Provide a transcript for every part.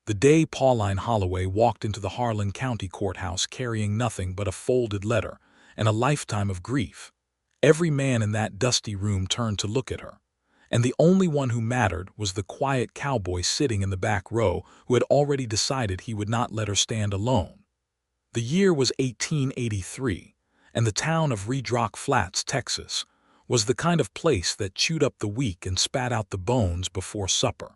The day Pauline Holloway walked into the Harlan County Courthouse carrying nothing but a folded letter and a lifetime of grief, every man in that dusty room turned to look at her, and the only one who mattered was the quiet cowboy sitting in the back row who had already decided he would not let her stand alone. The year was 1883, and the town of Redrock Flats, Texas, was the kind of place that chewed up the weak and spat out the bones before supper.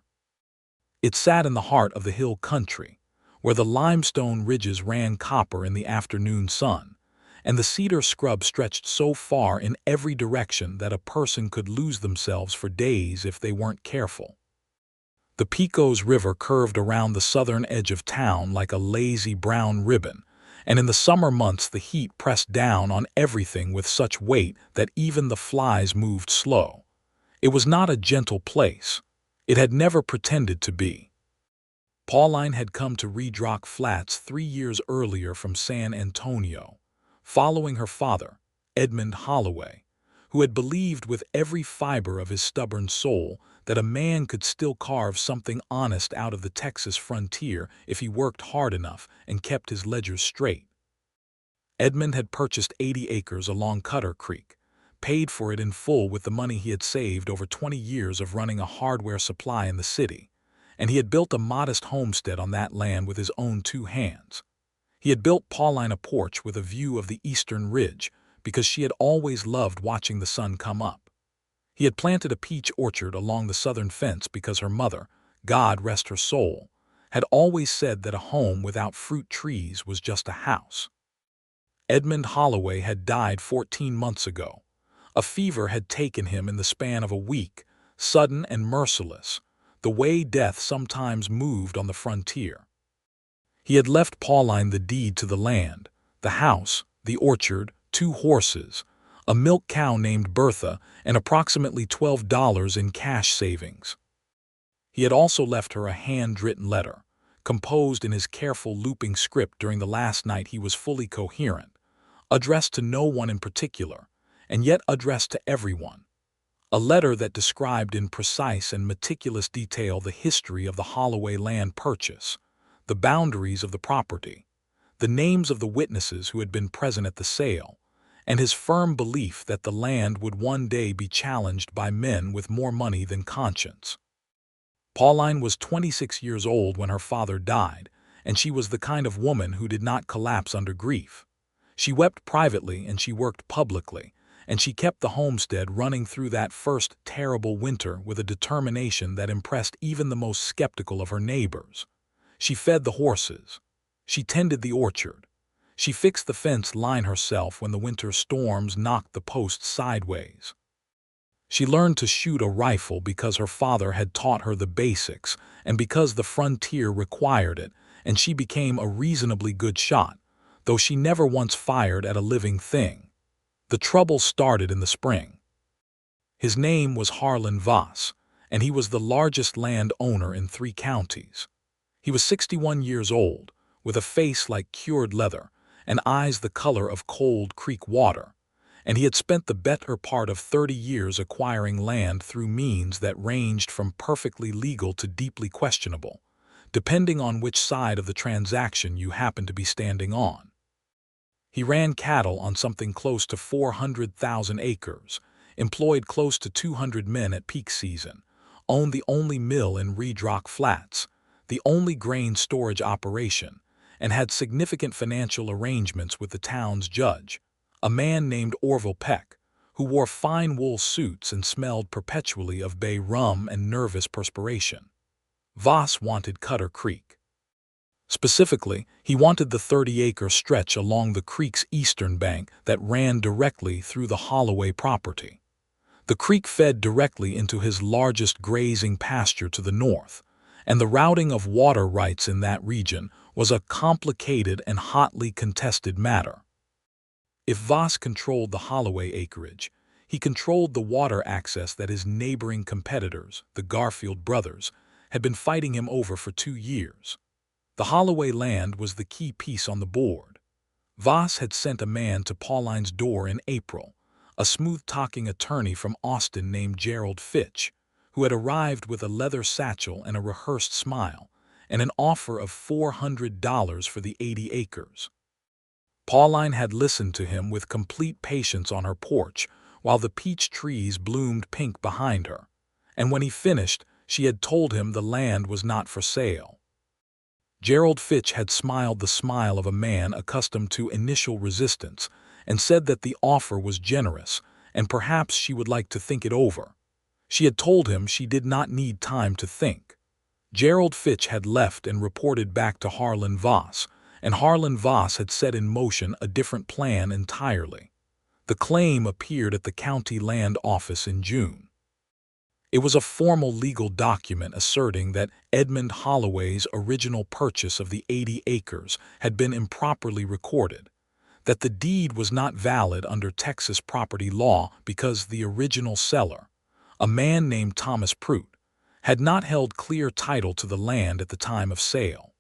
It sat in the heart of the hill country, where the limestone ridges ran copper in the afternoon sun, and the cedar scrub stretched so far in every direction that a person could lose themselves for days if they weren't careful. The Pecos River curved around the southern edge of town like a lazy brown ribbon, and in the summer months the heat pressed down on everything with such weight that even the flies moved slow. It was not a gentle place. It had never pretended to be. Pauline had come to Redrock Flats 3 years earlier from San Antonio, following her father, Edmund Holloway, who had believed with every fiber of his stubborn soul that a man could still carve something honest out of the Texas frontier if he worked hard enough and kept his ledgers straight. Edmund had purchased 80 acres along Cutter Creek, paid for it in full with the money he had saved over 20 years of running a hardware supply in the city, and he had built a modest homestead on that land with his own 2 hands. He had built Pauline a porch with a view of the eastern ridge because she had always loved watching the sun come up. He had planted a peach orchard along the southern fence because her mother, God rest her soul, had always said that a home without fruit trees was just a house. Edmund Holloway had died 14 months ago. A fever had taken him in the span of a week, sudden and merciless, the way death sometimes moved on the frontier. He had left Pauline the deed to the land, the house, the orchard, 2 horses, a milk cow named Bertha, and approximately $12 in cash savings. He had also left her a handwritten letter, composed in his careful looping script during the last night he was fully coherent, addressed to no one in particular, and yet addressed to everyone. A letter that described in precise and meticulous detail the history of the Holloway land purchase, the boundaries of the property, the names of the witnesses who had been present at the sale, and his firm belief that the land would one day be challenged by men with more money than conscience. Pauline was 26 years old when her father died, and she was the kind of woman who did not collapse under grief. She wept privately and she worked publicly, and she kept the homestead running through that first terrible winter with a determination that impressed even the most skeptical of her neighbors. She fed the horses. She tended the orchard. She fixed the fence line herself when the winter storms knocked the posts sideways. She learned to shoot a rifle because her father had taught her the basics and because the frontier required it, and she became a reasonably good shot, though she never once fired at a living thing. The trouble started in the spring. His name was Harlan Voss, and he was the largest land owner in 3 counties. He was 61 years old, with a face like cured leather and eyes the color of cold creek water, and he had spent the better part of 30 years acquiring land through means that ranged from perfectly legal to deeply questionable, depending on which side of the transaction you happened to be standing on. He ran cattle on something close to 400,000 acres, employed close to 200 men at peak season, owned the only mill in Redrock Flats, the only grain storage operation, and had significant financial arrangements with the town's judge, a man named Orville Peck, who wore fine wool suits and smelled perpetually of bay rum and nervous perspiration. Voss wanted Cutter Creek. Specifically, he wanted the 30-acre stretch along the creek's eastern bank that ran directly through the Holloway property. The creek fed directly into his largest grazing pasture to the north, and the routing of water rights in that region was a complicated and hotly contested matter. If Voss controlled the Holloway acreage, he controlled the water access that his neighboring competitors, the Garfield brothers, had been fighting him over for 2 years. The Holloway land was the key piece on the board. Voss had sent a man to Pauline's door in April, a smooth-talking attorney from Austin named Gerald Fitch, who had arrived with a leather satchel and a rehearsed smile, and an offer of $400 for the 80 acres. Pauline had listened to him with complete patience on her porch while the peach trees bloomed pink behind her, and when he finished, she had told him the land was not for sale. Gerald Fitch had smiled the smile of a man accustomed to initial resistance and said that the offer was generous and perhaps she would like to think it over. She had told him she did not need time to think. Gerald Fitch had left and reported back to Harlan Voss, and Harlan Voss had set in motion a different plan entirely. The claim appeared at the county land office in June. It was a formal legal document asserting that Edmund Holloway's original purchase of the 80 acres had been improperly recorded, that the deed was not valid under Texas property law because the original seller, a man named Thomas Pruitt, had not held clear title to the land at the time of sale.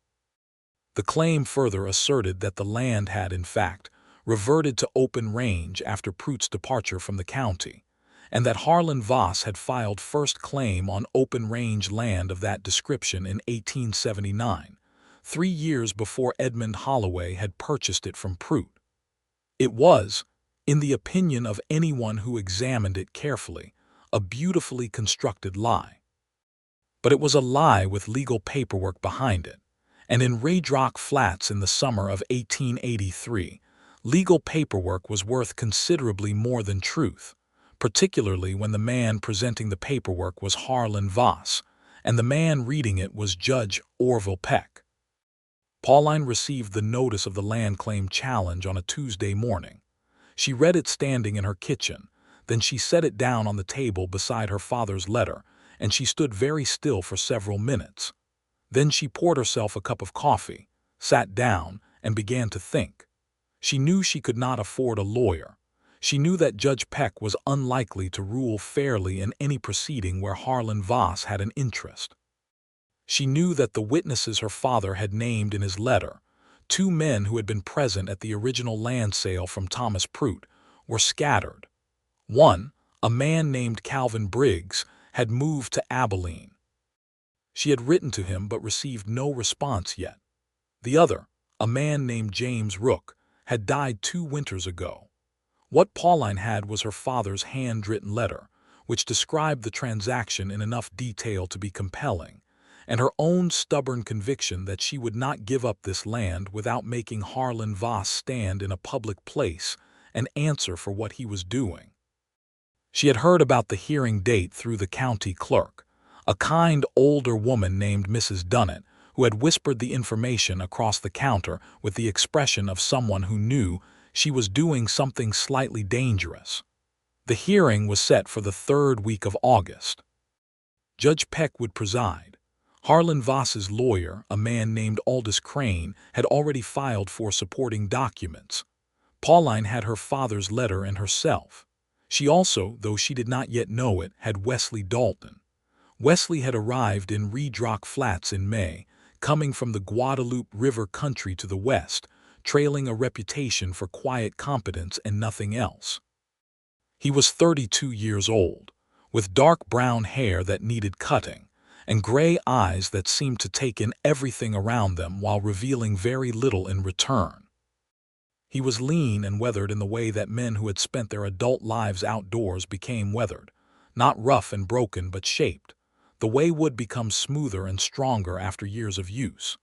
The claim further asserted that the land had, in fact, reverted to open range after Pruitt's departure from the county, and that Harlan Voss had filed first claim on open-range land of that description in 1879, 3 years before Edmund Holloway had purchased it from Pruitt. It was, in the opinion of anyone who examined it carefully, a beautifully constructed lie. But it was a lie with legal paperwork behind it, and in Redrock Flats in the summer of 1883, legal paperwork was worth considerably more than truth, particularly when the man presenting the paperwork was Harlan Voss, and the man reading it was Judge Orville Peck. Pauline received the notice of the land claim challenge on a Tuesday morning. She read it standing in her kitchen, then she set it down on the table beside her father's letter, and she stood very still for several minutes. Then she poured herself a cup of coffee, sat down, and began to think. She knew she could not afford a lawyer. She knew that Judge Peck was unlikely to rule fairly in any proceeding where Harlan Voss had an interest. She knew that the witnesses her father had named in his letter, 2 men who had been present at the original land sale from Thomas Pruitt, were scattered. One, a man named Calvin Briggs, had moved to Abilene. She had written to him but received no response yet. The other, a man named James Rook, had died 2 winters ago. What Pauline had was her father's handwritten letter, which described the transaction in enough detail to be compelling, and her own stubborn conviction that she would not give up this land without making Harlan Voss stand in a public place and answer for what he was doing. She had heard about the hearing date through the county clerk, a kind older woman named Mrs. Dunnett, who had whispered the information across the counter with the expression of someone who knew she was doing something slightly dangerous. The hearing was set for the 3rd week of August. Judge Peck would preside. Harlan Voss's lawyer, a man named Aldous Crane, had already filed for supporting documents. Pauline had her father's letter and herself. She also, though she did not yet know it, had Wesley Dalton. Wesley had arrived in Redrock Flats in May, coming from the Guadalupe River country to the west, trailing a reputation for quiet competence and nothing else. He was 32 years old, with dark brown hair that needed cutting, and gray eyes that seemed to take in everything around them while revealing very little in return. He was lean and weathered in the way that men who had spent their adult lives outdoors became weathered, not rough and broken but shaped, the way wood becomes smoother and stronger after years of use.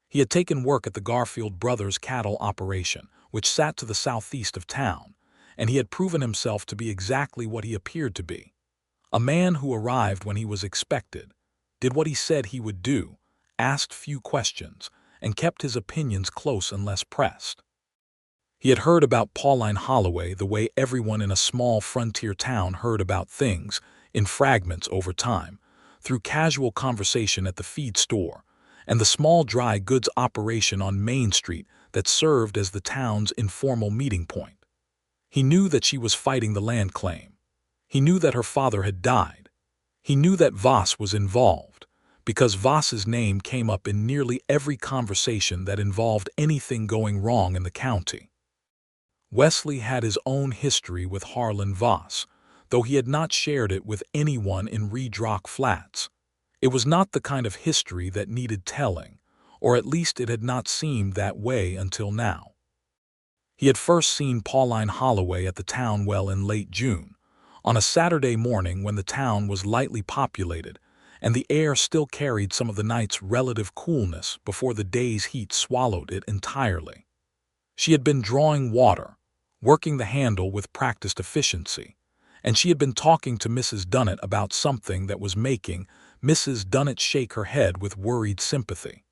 He had taken work at the Garfield Brothers cattle operation, which sat to the southeast of town, and he had proven himself to be exactly what he appeared to be. A man who arrived when he was expected, did what he said he would do, asked few questions, and kept his opinions close unless pressed. He had heard about Pauline Holloway the way everyone in a small frontier town heard about things, in fragments over time, through casual conversation at the feed store, and the small dry goods operation on Main Street that served as the town's informal meeting point. He knew that she was fighting the land claim. He knew that her father had died. He knew that Voss was involved, because Voss's name came up in nearly every conversation that involved anything going wrong in the county. Wesley had his own history with Harlan Voss, though he had not shared it with anyone in Redrock Flats. It was not the kind of history that needed telling, or at least it had not seemed that way until now. He had first seen Pauline Holloway at the town well in late June, on a Saturday morning when the town was lightly populated, and the air still carried some of the night's relative coolness before the day's heat swallowed it entirely. She had been drawing water, working the handle with practiced efficiency, and she had been talking to Mrs. Dunnett about something that was making Mrs. Dunnett shake her head with worried sympathy.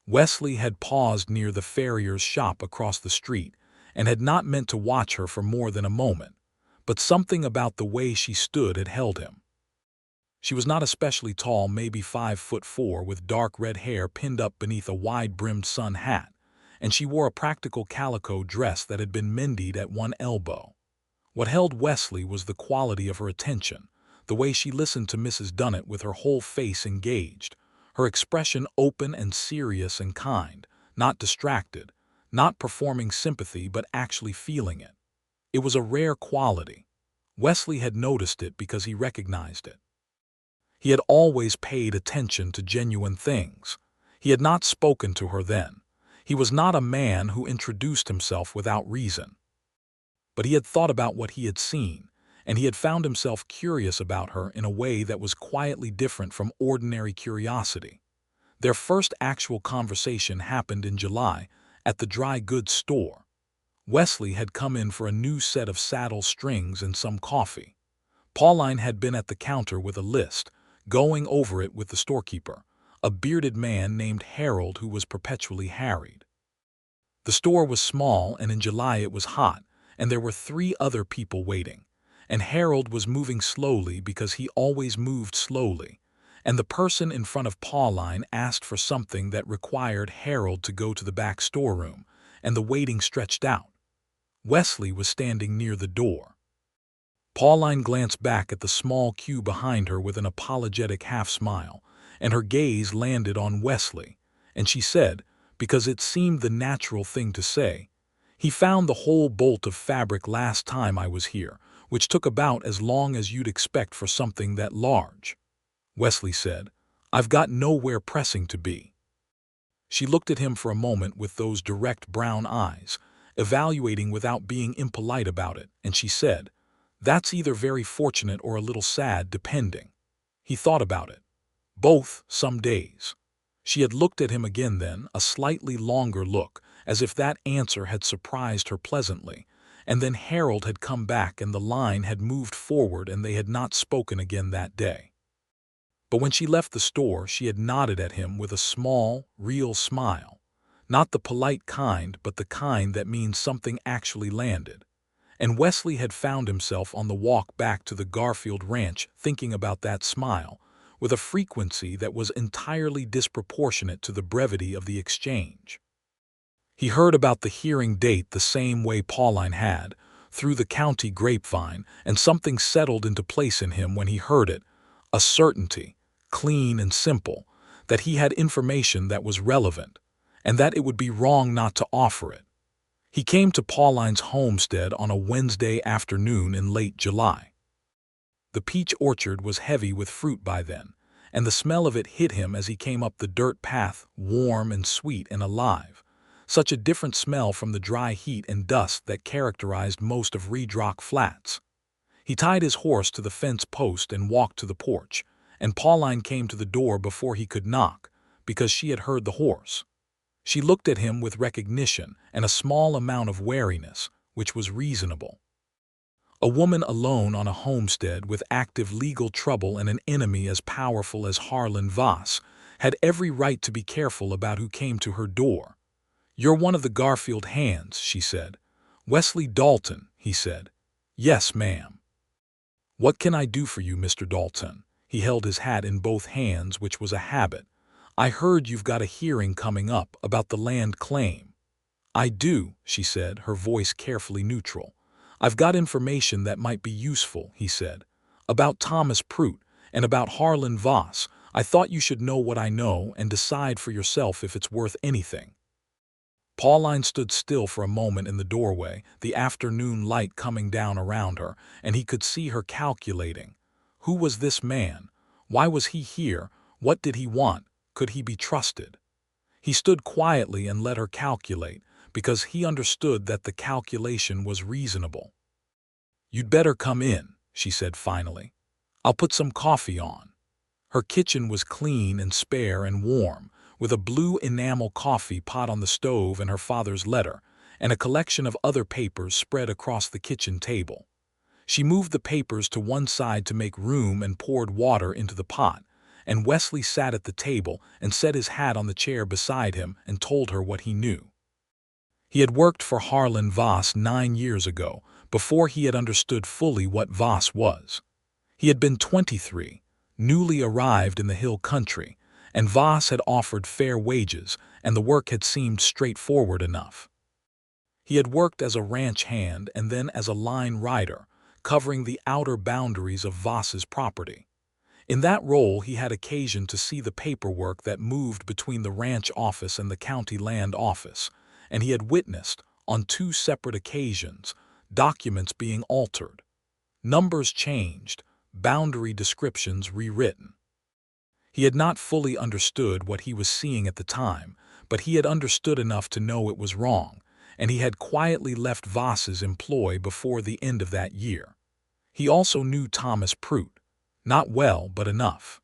Wesley had paused near the farrier's shop across the street and had not meant to watch her for more than a moment, but something about the way she stood had held him. She was not especially tall, maybe 5'4", with dark red hair pinned up beneath a wide-brimmed sun hat, and she wore a practical calico dress that had been mended at one elbow. What held Wesley was the quality of her attention, the way she listened to Mrs. Dunnett with her whole face engaged, her expression open and serious and kind, not distracted, not performing sympathy but actually feeling it. It was a rare quality. Wesley had noticed it because he recognized it. He had always paid attention to genuine things. He had not spoken to her then. He was not a man who introduced himself without reason. But he had thought about what he had seen, and he had found himself curious about her in a way that was quietly different from ordinary curiosity. Their first actual conversation happened in July at the dry goods store. Wesley had come in for a new set of saddle strings and some coffee. Pauline had been at the counter with a list, going over it with the storekeeper, a bearded man named Harold who was perpetually harried. The store was small, and in July it was hot, and there were 3 other people waiting, and Harold was moving slowly because he always moved slowly, and the person in front of Pauline asked for something that required Harold to go to the back storeroom, and the waiting stretched out. Wesley was standing near the door. Pauline glanced back at the small queue behind her with an apologetic half-smile, and her gaze landed on Wesley, and she said, because it seemed the natural thing to say, "He found the whole bolt of fabric last time I was here, which took about as long as you'd expect for something that large." Wesley said, "I've got nowhere pressing to be." She looked at him for a moment with those direct brown eyes, evaluating without being impolite about it, and she said, "That's either very fortunate or a little sad, depending." He thought about it. Both, some days. She had looked at him again then, a slightly longer look, as if that answer had surprised her pleasantly, and then Harold had come back and the line had moved forward and they had not spoken again that day. But when she left the store, she had nodded at him with a small, real smile. Not the polite kind, but the kind that means something actually landed. And Wesley had found himself on the walk back to the Garfield ranch thinking about that smile, with a frequency that was entirely disproportionate to the brevity of the exchange. He heard about the hearing date the same way Pauline had, through the county grapevine, and something settled into place in him when he heard it, a certainty, clean and simple, that he had information that was relevant, and that it would be wrong not to offer it. He came to Pauline's homestead on a Wednesday afternoon in late July. The peach orchard was heavy with fruit by then, and the smell of it hit him as he came up the dirt path, warm and sweet and alive, such a different smell from the dry heat and dust that characterized most of Redrock Flats. He tied his horse to the fence post and walked to the porch, and Pauline came to the door before he could knock, because she had heard the horse. She looked at him with recognition and a small amount of wariness, which was reasonable. A woman alone on a homestead with active legal trouble and an enemy as powerful as Harlan Voss had every right to be careful about who came to her door. "You're one of the Garfield hands," she said. "Wesley Dalton," he said. "Yes, ma'am." "What can I do for you, Mr. Dalton?" He held his hat in both hands, which was a habit. "I heard you've got a hearing coming up about the land claim." "I do," she said, her voice carefully neutral. "I've got information that might be useful," he said. "About Thomas Prout and about Harlan Voss. I thought you should know what I know and decide for yourself if it's worth anything." Pauline stood still for a moment in the doorway, the afternoon light coming down around her, and he could see her calculating. Who was this man? Why was he here? What did he want? Could he be trusted? He stood quietly and let her calculate, because he understood that the calculation was reasonable. "You'd better come in," she said finally. "I'll put some coffee on." Her kitchen was clean and spare and warm, with a blue enamel coffee pot on the stove and her father's letter, and a collection of other papers spread across the kitchen table. She moved the papers to one side to make room and poured water into the pot, and Wesley sat at the table and set his hat on the chair beside him and told her what he knew. He had worked for Harlan Voss 9 years ago, before he had understood fully what Voss was. He had been 23, newly arrived in the hill country, and Voss had offered fair wages, and the work had seemed straightforward enough. He had worked as a ranch hand and then as a line rider, covering the outer boundaries of Voss's property. In that role, he had occasion to see the paperwork that moved between the ranch office and the county land office, and he had witnessed, on 2 separate occasions, documents being altered, numbers changed, boundary descriptions rewritten. He had not fully understood what he was seeing at the time, but he had understood enough to know it was wrong, and he had quietly left Voss's employ before the end of that year. He also knew Thomas Prout, not well but enough.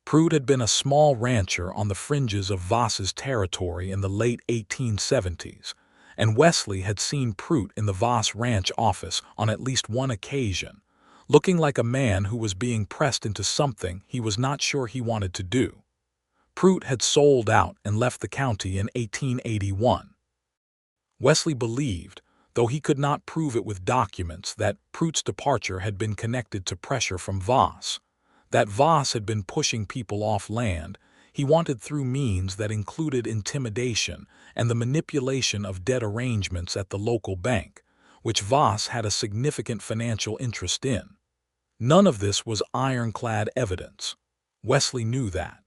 Prout had been a small rancher on the fringes of Voss's territory in the late 1870s, and Wesley had seen Prout in the Voss ranch office on at least one occasion, looking like a man who was being pressed into something he was not sure he wanted to do. Prout had sold out and left the county in 1881. Wesley believed, though he could not prove it with documents, that Prout's departure had been connected to pressure from Voss, that Voss had been pushing people off land he wanted through means that included intimidation and the manipulation of debt arrangements at the local bank, which Voss had a significant financial interest in. None of this was ironclad evidence. Wesley knew that.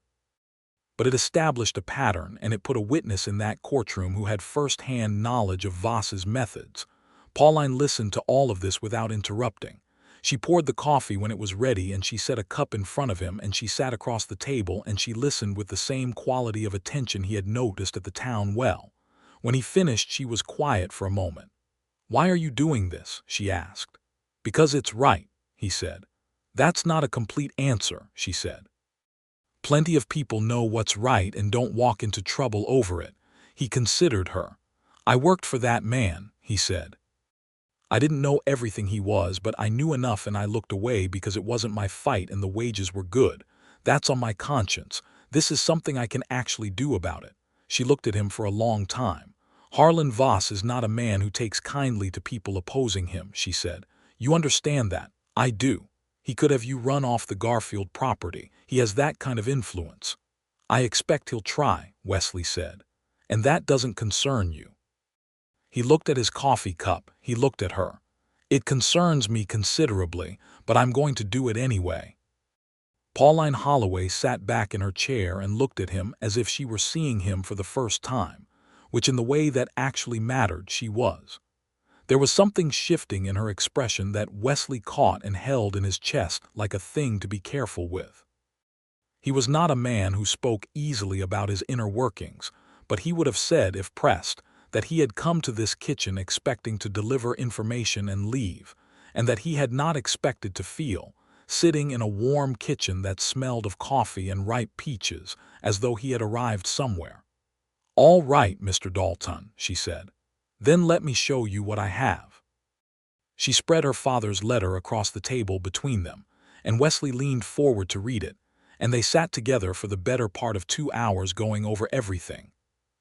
But it established a pattern, and it put a witness in that courtroom who had first-hand knowledge of Voss's methods. Pauline listened to all of this without interrupting. She poured the coffee when it was ready, and she set a cup in front of him, and she sat across the table, and she listened with the same quality of attention he had noticed at the town well. When he finished, she was quiet for a moment. "Why are you doing this?" she asked. "Because it's right," he said. "That's not a complete answer," she said. "Plenty of people know what's right and don't walk into trouble over it." He considered her. "I worked for that man," he said. "I didn't know everything he was, but I knew enough, and I looked away because it wasn't my fight and the wages were good. That's on my conscience. This is something I can actually do about it." She looked at him for a long time. "Harlan Voss is not a man who takes kindly to people opposing him," she said. "You understand that?" "I do. He could have you run off the Garfield property. He has that kind of influence." "I expect he'll try," Wesley said. "And that doesn't concern you." He looked at his coffee cup. He looked at her. "It concerns me considerably, but I'm going to do it anyway." Pauline Holloway sat back in her chair and looked at him as if she were seeing him for the first time, which in the way that actually mattered she was. There was something shifting in her expression that Wesley caught and held in his chest like a thing to be careful with. He was not a man who spoke easily about his inner workings, but he would have said, if pressed, that he had come to this kitchen expecting to deliver information and leave, and that he had not expected to feel, sitting in a warm kitchen that smelled of coffee and ripe peaches, as though he had arrived somewhere. "All right, Mr. Dalton," she said. "Then let me show you what I have." She spread her father's letter across the table between them, and Wesley leaned forward to read it, and they sat together for the better part of 2 hours going over everything: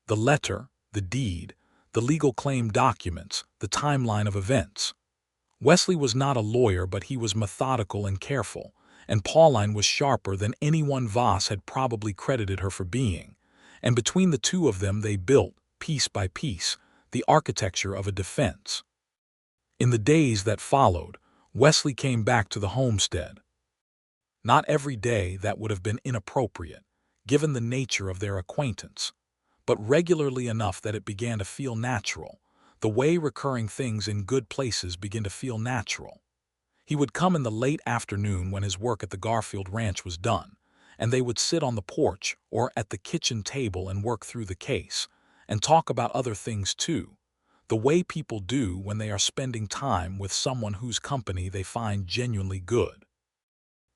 the letter, the deed, the legal claim documents, the timeline of events. Wesley was not a lawyer, but he was methodical and careful, and Pauline was sharper than anyone Voss had probably credited her for being, and between the two of them they built, piece by piece, the architecture of a defense. In the days that followed, Wesley came back to the homestead. Not every day, that would have been inappropriate, given the nature of their acquaintance, but regularly enough that it began to feel natural, the way recurring things in good places begin to feel natural. He would come in the late afternoon when his work at the Garfield ranch was done, and they would sit on the porch or at the kitchen table and work through the case, and talk about other things too, the way people do when they are spending time with someone whose company they find genuinely good.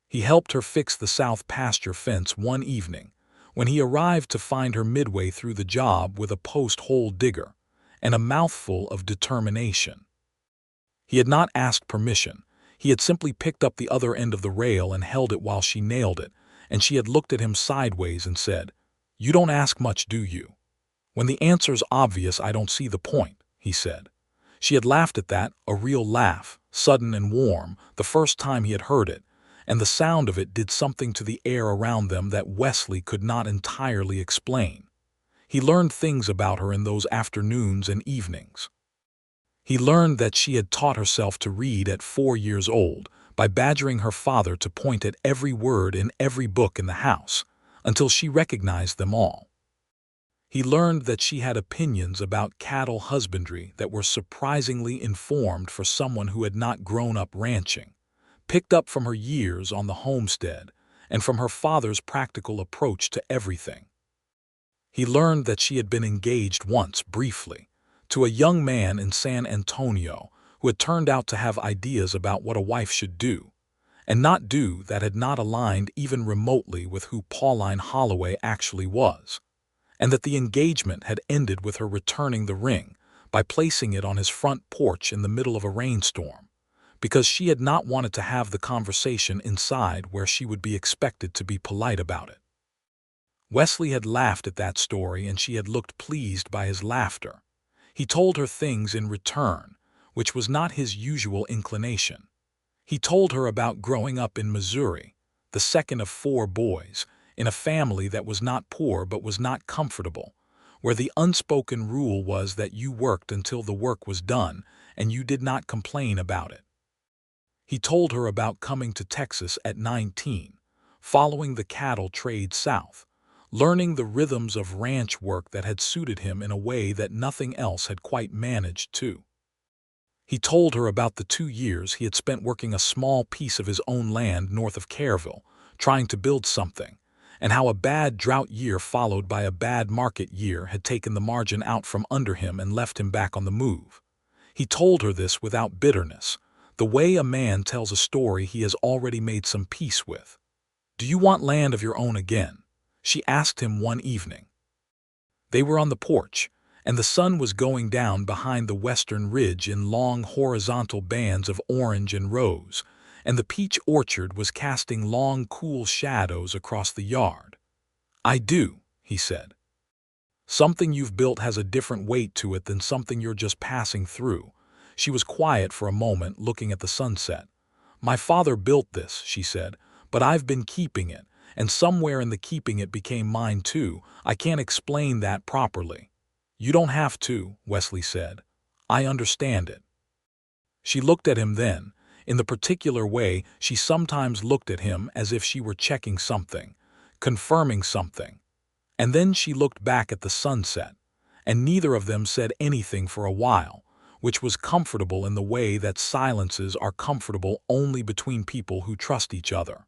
He helped her fix the south pasture fence one evening, when he arrived to find her midway through the job with a post-hole digger and a mouthful of determination. He had not asked permission. He had simply picked up the other end of the rail and held it while she nailed it, and she had looked at him sideways and said, "You don't ask much, do you?" "When the answer's obvious, I don't see the point," he said. She had laughed at that, a real laugh, sudden and warm, the first time he had heard it, and the sound of it did something to the air around them that Wesley could not entirely explain. He learned things about her in those afternoons and evenings. He learned that she had taught herself to read at 4 years old by badgering her father to point at every word in every book in the house, until she recognized them all. He learned that she had opinions about cattle husbandry that were surprisingly informed for someone who had not grown up ranching, picked up from her years on the homestead and from her father's practical approach to everything. He learned that she had been engaged once, briefly, to a young man in San Antonio who had turned out to have ideas about what a wife should do and not do that had not aligned even remotely with who Pauline Holloway actually was, and that the engagement had ended with her returning the ring by placing it on his front porch in the middle of a rainstorm, because she had not wanted to have the conversation inside where she would be expected to be polite about it. Wesley had laughed at that story, and she had looked pleased by his laughter. He told her things in return, which was not his usual inclination. He told her about growing up in Missouri, the second of 4 boys, in a family that was not poor but was not comfortable, where the unspoken rule was that you worked until the work was done and you did not complain about it. He told her about coming to Texas at 19, following the cattle trade south, learning the rhythms of ranch work that had suited him in a way that nothing else had quite managed to. He told her about the 2 years he had spent working a small piece of his own land north of Cairville, trying to build something, and how a bad drought year followed by a bad market year had taken the margin out from under him and left him back on the move. He told her this without bitterness, the way a man tells a story he has already made some peace with. "Do you want land of your own again?" she asked him one evening. They were on the porch, and the sun was going down behind the western ridge in long horizontal bands of orange and rose, and the peach orchard was casting long, cool shadows across the yard. "I do," he said. "Something you've built has a different weight to it than something you're just passing through." She was quiet for a moment, looking at the sunset. "My father built this," she said, "but I've been keeping it, and somewhere in the keeping it became mine too. I can't explain that properly." "You don't have to," Wesley said. "I understand it." She looked at him then, in the particular way she sometimes looked at him, as if she were checking something, confirming something. And then she looked back at the sunset, and neither of them said anything for a while, which was comfortable in the way that silences are comfortable only between people who trust each other.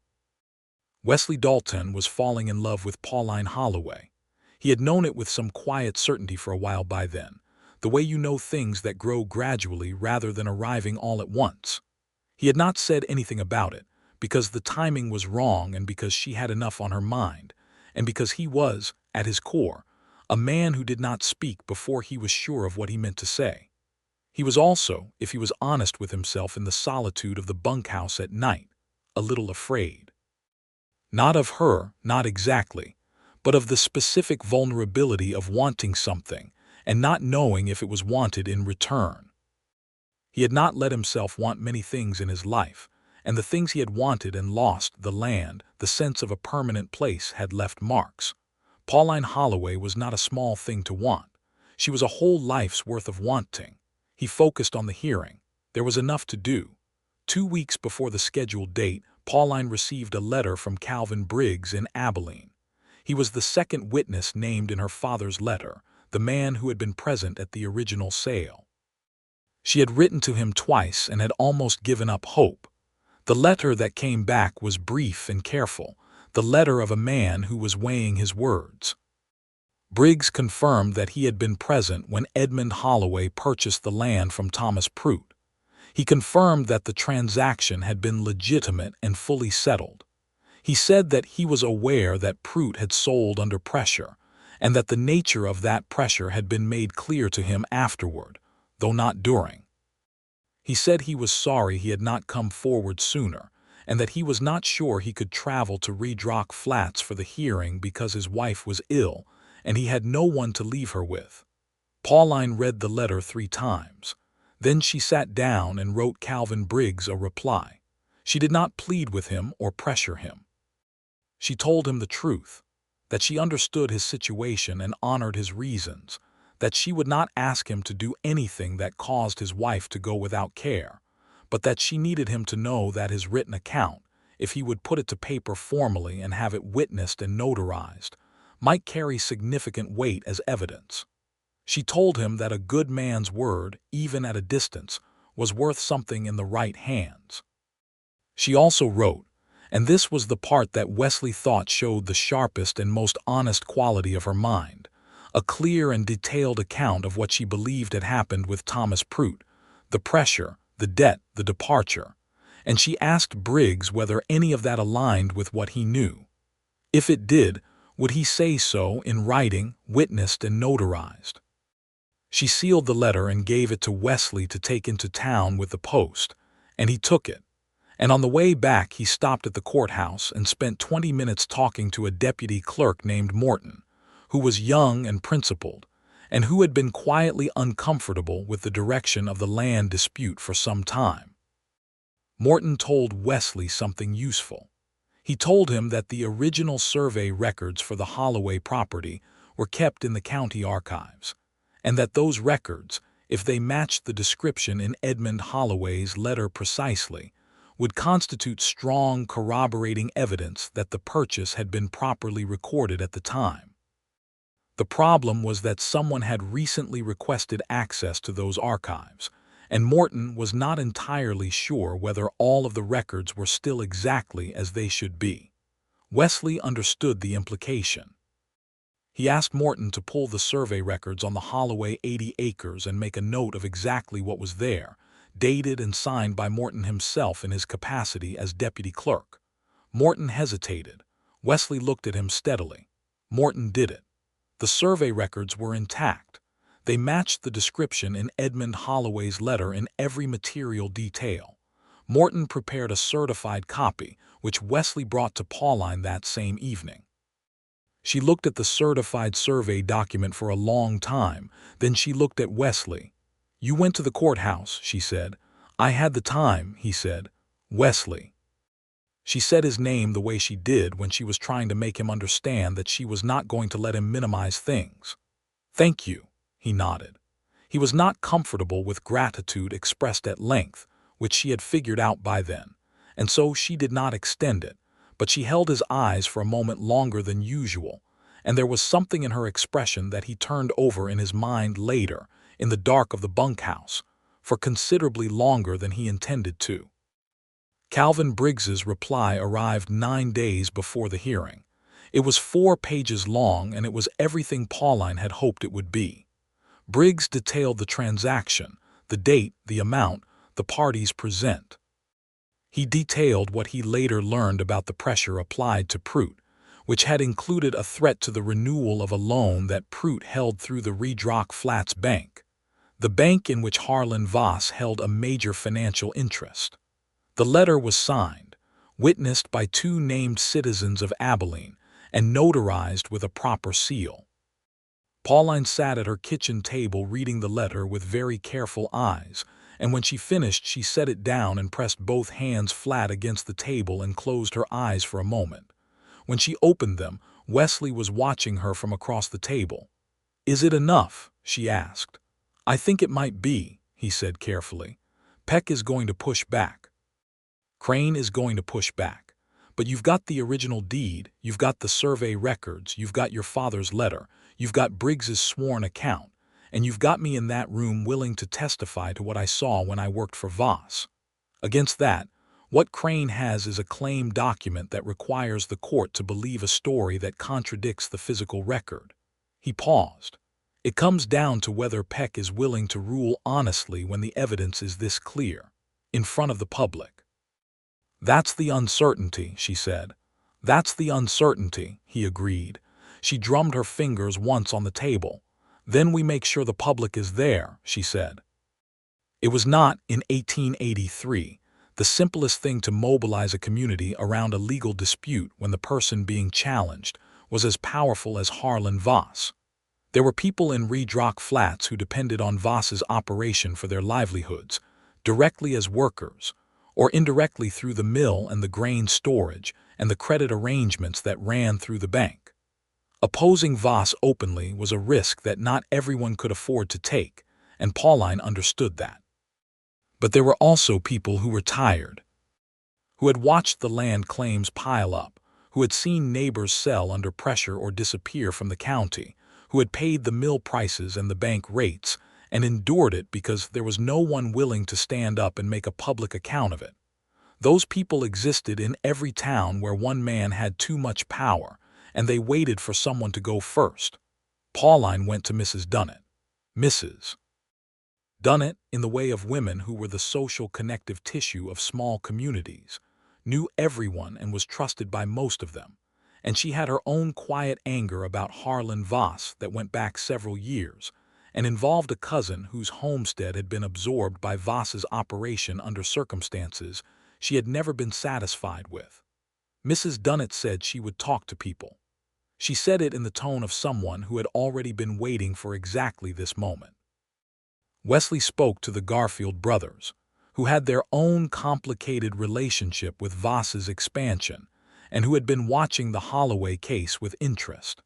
Wesley Dalton was falling in love with Pauline Holloway. He had known it with some quiet certainty for a while by then, the way you know things that grow gradually rather than arriving all at once. He had not said anything about it, because the timing was wrong and because she had enough on her mind, and because he was, at his core, a man who did not speak before he was sure of what he meant to say. He was also, if he was honest with himself in the solitude of the bunkhouse at night, a little afraid. Not of her, not exactly, but of the specific vulnerability of wanting something and not knowing if it was wanted in return. He had not let himself want many things in his life, and the things he had wanted and lost, the land, the sense of a permanent place, had left marks. Pauline Holloway was not a small thing to want. She was a whole life's worth of wanting. He focused on the hearing. There was enough to do. 2 weeks before the scheduled date, Pauline received a letter from Calvin Briggs in Abilene. He was the second witness named in her father's letter, the man who had been present at the original sale. She had written to him twice and had almost given up hope. The letter that came back was brief and careful, the letter of a man who was weighing his words. Briggs confirmed that he had been present when Edmund Holloway purchased the land from Thomas Prout. He confirmed that the transaction had been legitimate and fully settled. He said that he was aware that Prout had sold under pressure, and that the nature of that pressure had been made clear to him afterward, though not during. He said he was sorry he had not come forward sooner, and that he was not sure he could travel to Redrock Flats for the hearing because his wife was ill, and he had no one to leave her with. Pauline read the letter 3 times. Then she sat down and wrote Calvin Briggs a reply. She did not plead with him or pressure him. She told him the truth, that she understood his situation and honored his reasons, that she would not ask him to do anything that caused his wife to go without care, but that she needed him to know that his written account, if he would put it to paper formally and have it witnessed and notarized, might carry significant weight as evidence. She told him that a good man's word, even at a distance, was worth something in the right hands. She also wrote, and this was the part that Wesley thought showed the sharpest and most honest quality of her mind, a clear and detailed account of what she believed had happened with Thomas Prout, the pressure, the debt, the departure, and she asked Briggs whether any of that aligned with what he knew. If it did, would he say so in writing, witnessed and notarized? She sealed the letter and gave it to Wesley to take into town with the post, and he took it. And on the way back he stopped at the courthouse and spent 20 minutes talking to a deputy clerk named Morton, who was young and principled, and who had been quietly uncomfortable with the direction of the land dispute for some time. Morton told Wesley something useful. He told him that the original survey records for the Holloway property were kept in the county archives, and that those records, if they matched the description in Edmund Holloway's letter precisely, would constitute strong corroborating evidence that the purchase had been properly recorded at the time. The problem was that someone had recently requested access to those archives, and Morton was not entirely sure whether all of the records were still exactly as they should be. Wesley understood the implication. He asked Morton to pull the survey records on the Holloway 80 acres and make a note of exactly what was there, dated and signed by Morton himself in his capacity as deputy clerk. Morton hesitated. Wesley looked at him steadily. Morton did it. The survey records were intact. They matched the description in Edmund Holloway's letter in every material detail. Morton prepared a certified copy, which Wesley brought to Pauline that same evening. She looked at the certified survey document for a long time, then she looked at Wesley. "You went to the courthouse," she said. "I had the time," he said. "Wesley." She said his name the way she did when she was trying to make him understand that she was not going to let him minimize things. "Thank you," he nodded. He was not comfortable with gratitude expressed at length, which she had figured out by then, and so she did not extend it, but she held his eyes for a moment longer than usual, and there was something in her expression that he turned over in his mind later, in the dark of the bunkhouse, for considerably longer than he intended to. Calvin Briggs's reply arrived 9 days before the hearing. It was 4 pages long, and it was everything Pauline had hoped it would be. Briggs detailed the transaction, the date, the amount, the parties present. He detailed what he later learned about the pressure applied to Prout, which had included a threat to the renewal of a loan that Prout held through the Redrock Flats Bank, the bank in which Harlan Voss held a major financial interest. The letter was signed, witnessed by 2 named citizens of Abilene, and notarized with a proper seal. Pauline sat at her kitchen table reading the letter with very careful eyes, and when she finished she set it down and pressed both hands flat against the table and closed her eyes for a moment. When she opened them, Wesley was watching her from across the table. "Is it enough?" she asked. "I think it might be," he said carefully. "Peck is going to push back. Crane is going to push back. But you've got the original deed, you've got the survey records, you've got your father's letter, you've got Briggs's sworn account, and you've got me in that room willing to testify to what I saw when I worked for Voss." Against that, What Crane has is a claim document that requires the court to believe a story that contradicts the physical record. He paused. It comes down to whether Peck is willing to rule honestly when the evidence is this clear, in front of the public. That's the uncertainty, she said. That's the uncertainty, he agreed. She drummed her fingers once on the table. Then we make sure the public is there, she said. It was not, in 1883, the simplest thing to mobilize a community around a legal dispute when the person being challenged was as powerful as Harlan Voss. There were people in Redrock Flats who depended on Voss's operation for their livelihoods, directly as workers, or indirectly through the mill and the grain storage and the credit arrangements that ran through the bank. Opposing Voss openly was a risk that not everyone could afford to take, and Pauline understood that. But there were also people who were tired, who had watched the land claims pile up, who had seen neighbors sell under pressure or disappear from the county, who had paid the mill prices and the bank rates, and endured it because there was no one willing to stand up and make a public account of it. Those people existed in every town where one man had too much power, and they waited for someone to go first. Pauline went to Mrs. Dunnett. Mrs. Dunnett, in the way of women who were the social connective tissue of small communities, knew everyone and was trusted by most of them, and she had her own quiet anger about Harlan Voss that went back several years and involved a cousin whose homestead had been absorbed by Voss's operation under circumstances she had never been satisfied with. Mrs. Dunnett said she would talk to people. She said it in the tone of someone who had already been waiting for exactly this moment. Wesley spoke to the Garfield brothers, who had their own complicated relationship with Voss's expansion and who had been watching the Holloway case with interest.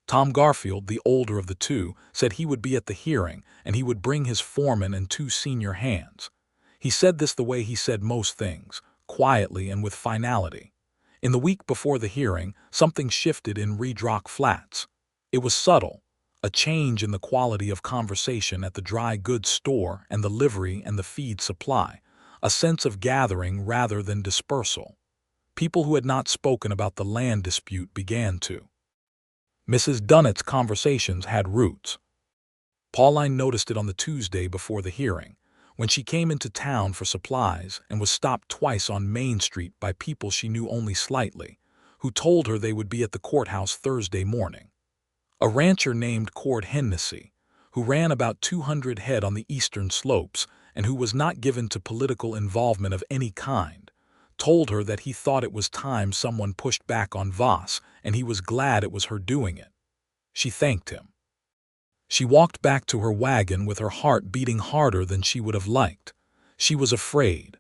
Tom Garfield, the older of the two, said he would be at the hearing and he would bring his foreman and two senior hands. He said this the way he said most things, quietly and with finality. In the week before the hearing, something shifted in Redrock Flats. It was subtle, a change in the quality of conversation at the dry goods store and the livery and the feed supply, a sense of gathering rather than dispersal. People who had not spoken about the land dispute began to. Mrs. Dunnett's conversations had roots. Pauline noticed it on the Tuesday before the hearing, when she came into town for supplies and was stopped twice on Main Street by people she knew only slightly, who told her they would be at the courthouse Thursday morning. A rancher named Cord Hennessy, who ran about 200 head on the eastern slopes and who was not given to political involvement of any kind, told her that he thought it was time someone pushed back on Voss and he was glad it was her doing it. She thanked him. She walked back to her wagon with her heart beating harder than she would have liked. She was afraid.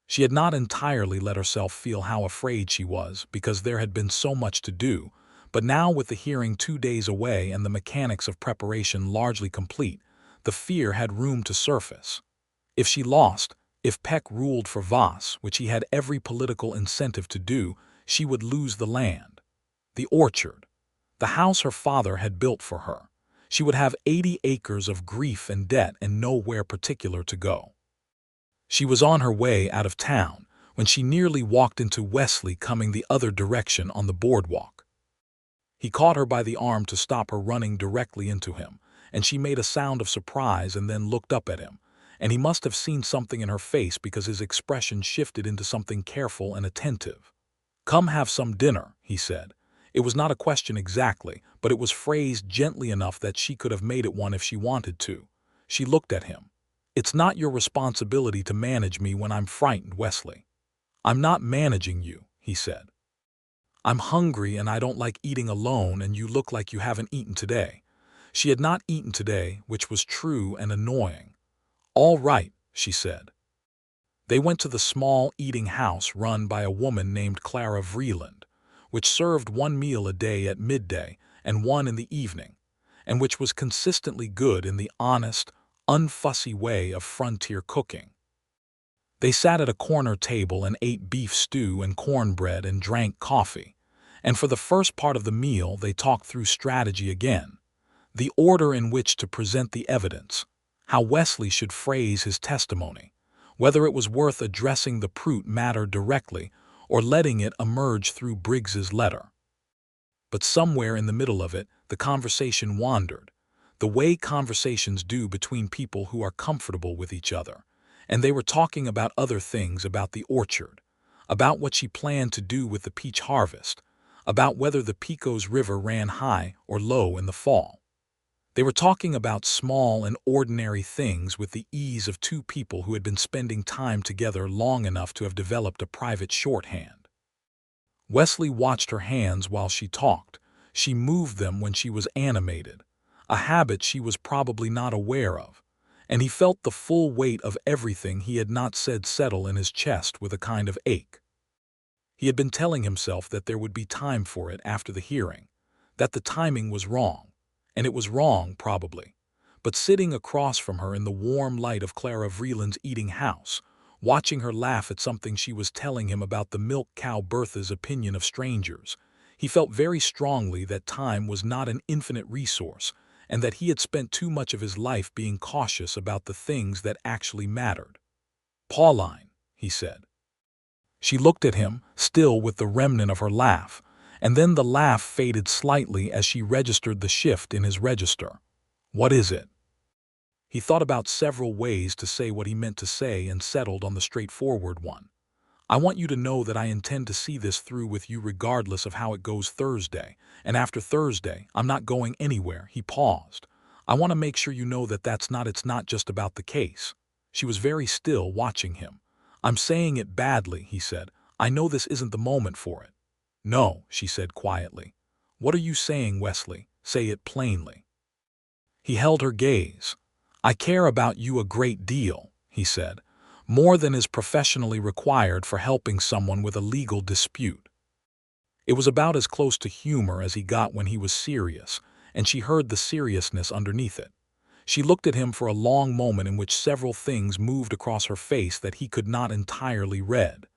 She had not entirely let herself feel how afraid she was because there had been so much to do, but now with the hearing 2 days away and the mechanics of preparation largely complete, the fear had room to surface. If she lost, if Peck ruled for Voss, which he had every political incentive to do, she would lose the land, the orchard, the house her father had built for her. She would have 80 acres of grief and debt and nowhere particular to go. She was on her way out of town when she nearly walked into Wesley coming the other direction on the boardwalk. He caught her by the arm to stop her running directly into him, and she made a sound of surprise and then looked up at him, and he must have seen something in her face because his expression shifted into something careful and attentive. "Come have some dinner," he said. It was not a question exactly, but it was phrased gently enough that she could have made it one if she wanted to. She looked at him. "It's not your responsibility to manage me when I'm frightened, Wesley." "I'm not managing you," he said. "I'm hungry and I don't like eating alone and you look like you haven't eaten today." She had not eaten today, which was true and annoying. "All right," she said. They went to the small eating house run by a woman named Clara Vreeland, which served one meal a day at midday and one in the evening, and which was consistently good in the honest, unfussy way of frontier cooking. They sat at a corner table and ate beef stew and cornbread and drank coffee, and for the first part of the meal they talked through strategy again, the order in which to present the evidence, how Wesley should phrase his testimony, whether it was worth addressing the Prout matter directly or letting it emerge through Briggs's letter. But somewhere in the middle of it, the conversation wandered, the way conversations do between people who are comfortable with each other, and they were talking about other things, about the orchard, about what she planned to do with the peach harvest, about whether the Pecos River ran high or low in the fall. They were talking about small and ordinary things with the ease of two people who had been spending time together long enough to have developed a private shorthand. Wesley watched her hands while she talked. She moved them when she was animated, a habit she was probably not aware of, and he felt the full weight of everything he had not said settle in his chest with a kind of ache. He had been telling himself that there would be time for it after the hearing, that the timing was wrong, and it was wrong probably, but sitting across from her in the warm light of Clara Vreeland's eating house, watching her laugh at something she was telling him about the milk cow Bertha's opinion of strangers, he felt very strongly that time was not an infinite resource and that he had spent too much of his life being cautious about the things that actually mattered. "Pauline," he said. She looked at him, still with the remnant of her laugh, and then the laugh faded slightly as she registered the shift in his register. "What is it?" He thought about several ways to say what he meant to say and settled on the straightforward one. "I want you to know that I intend to see this through with you regardless of how it goes Thursday, and after Thursday, I'm not going anywhere." He paused. "I want to make sure you know that it's not just about the case." She was very still, watching him. "I'm saying it badly," he said. "I know this isn't the moment for it." "No," she said quietly. "What are you saying, Wesley? Say it plainly." He held her gaze. "I care about you a great deal," he said, "more than is professionally required for helping someone with a legal dispute." It was about as close to humor as he got when he was serious, and she heard the seriousness underneath it. She looked at him for a long moment in which several things moved across her face that he could not entirely read.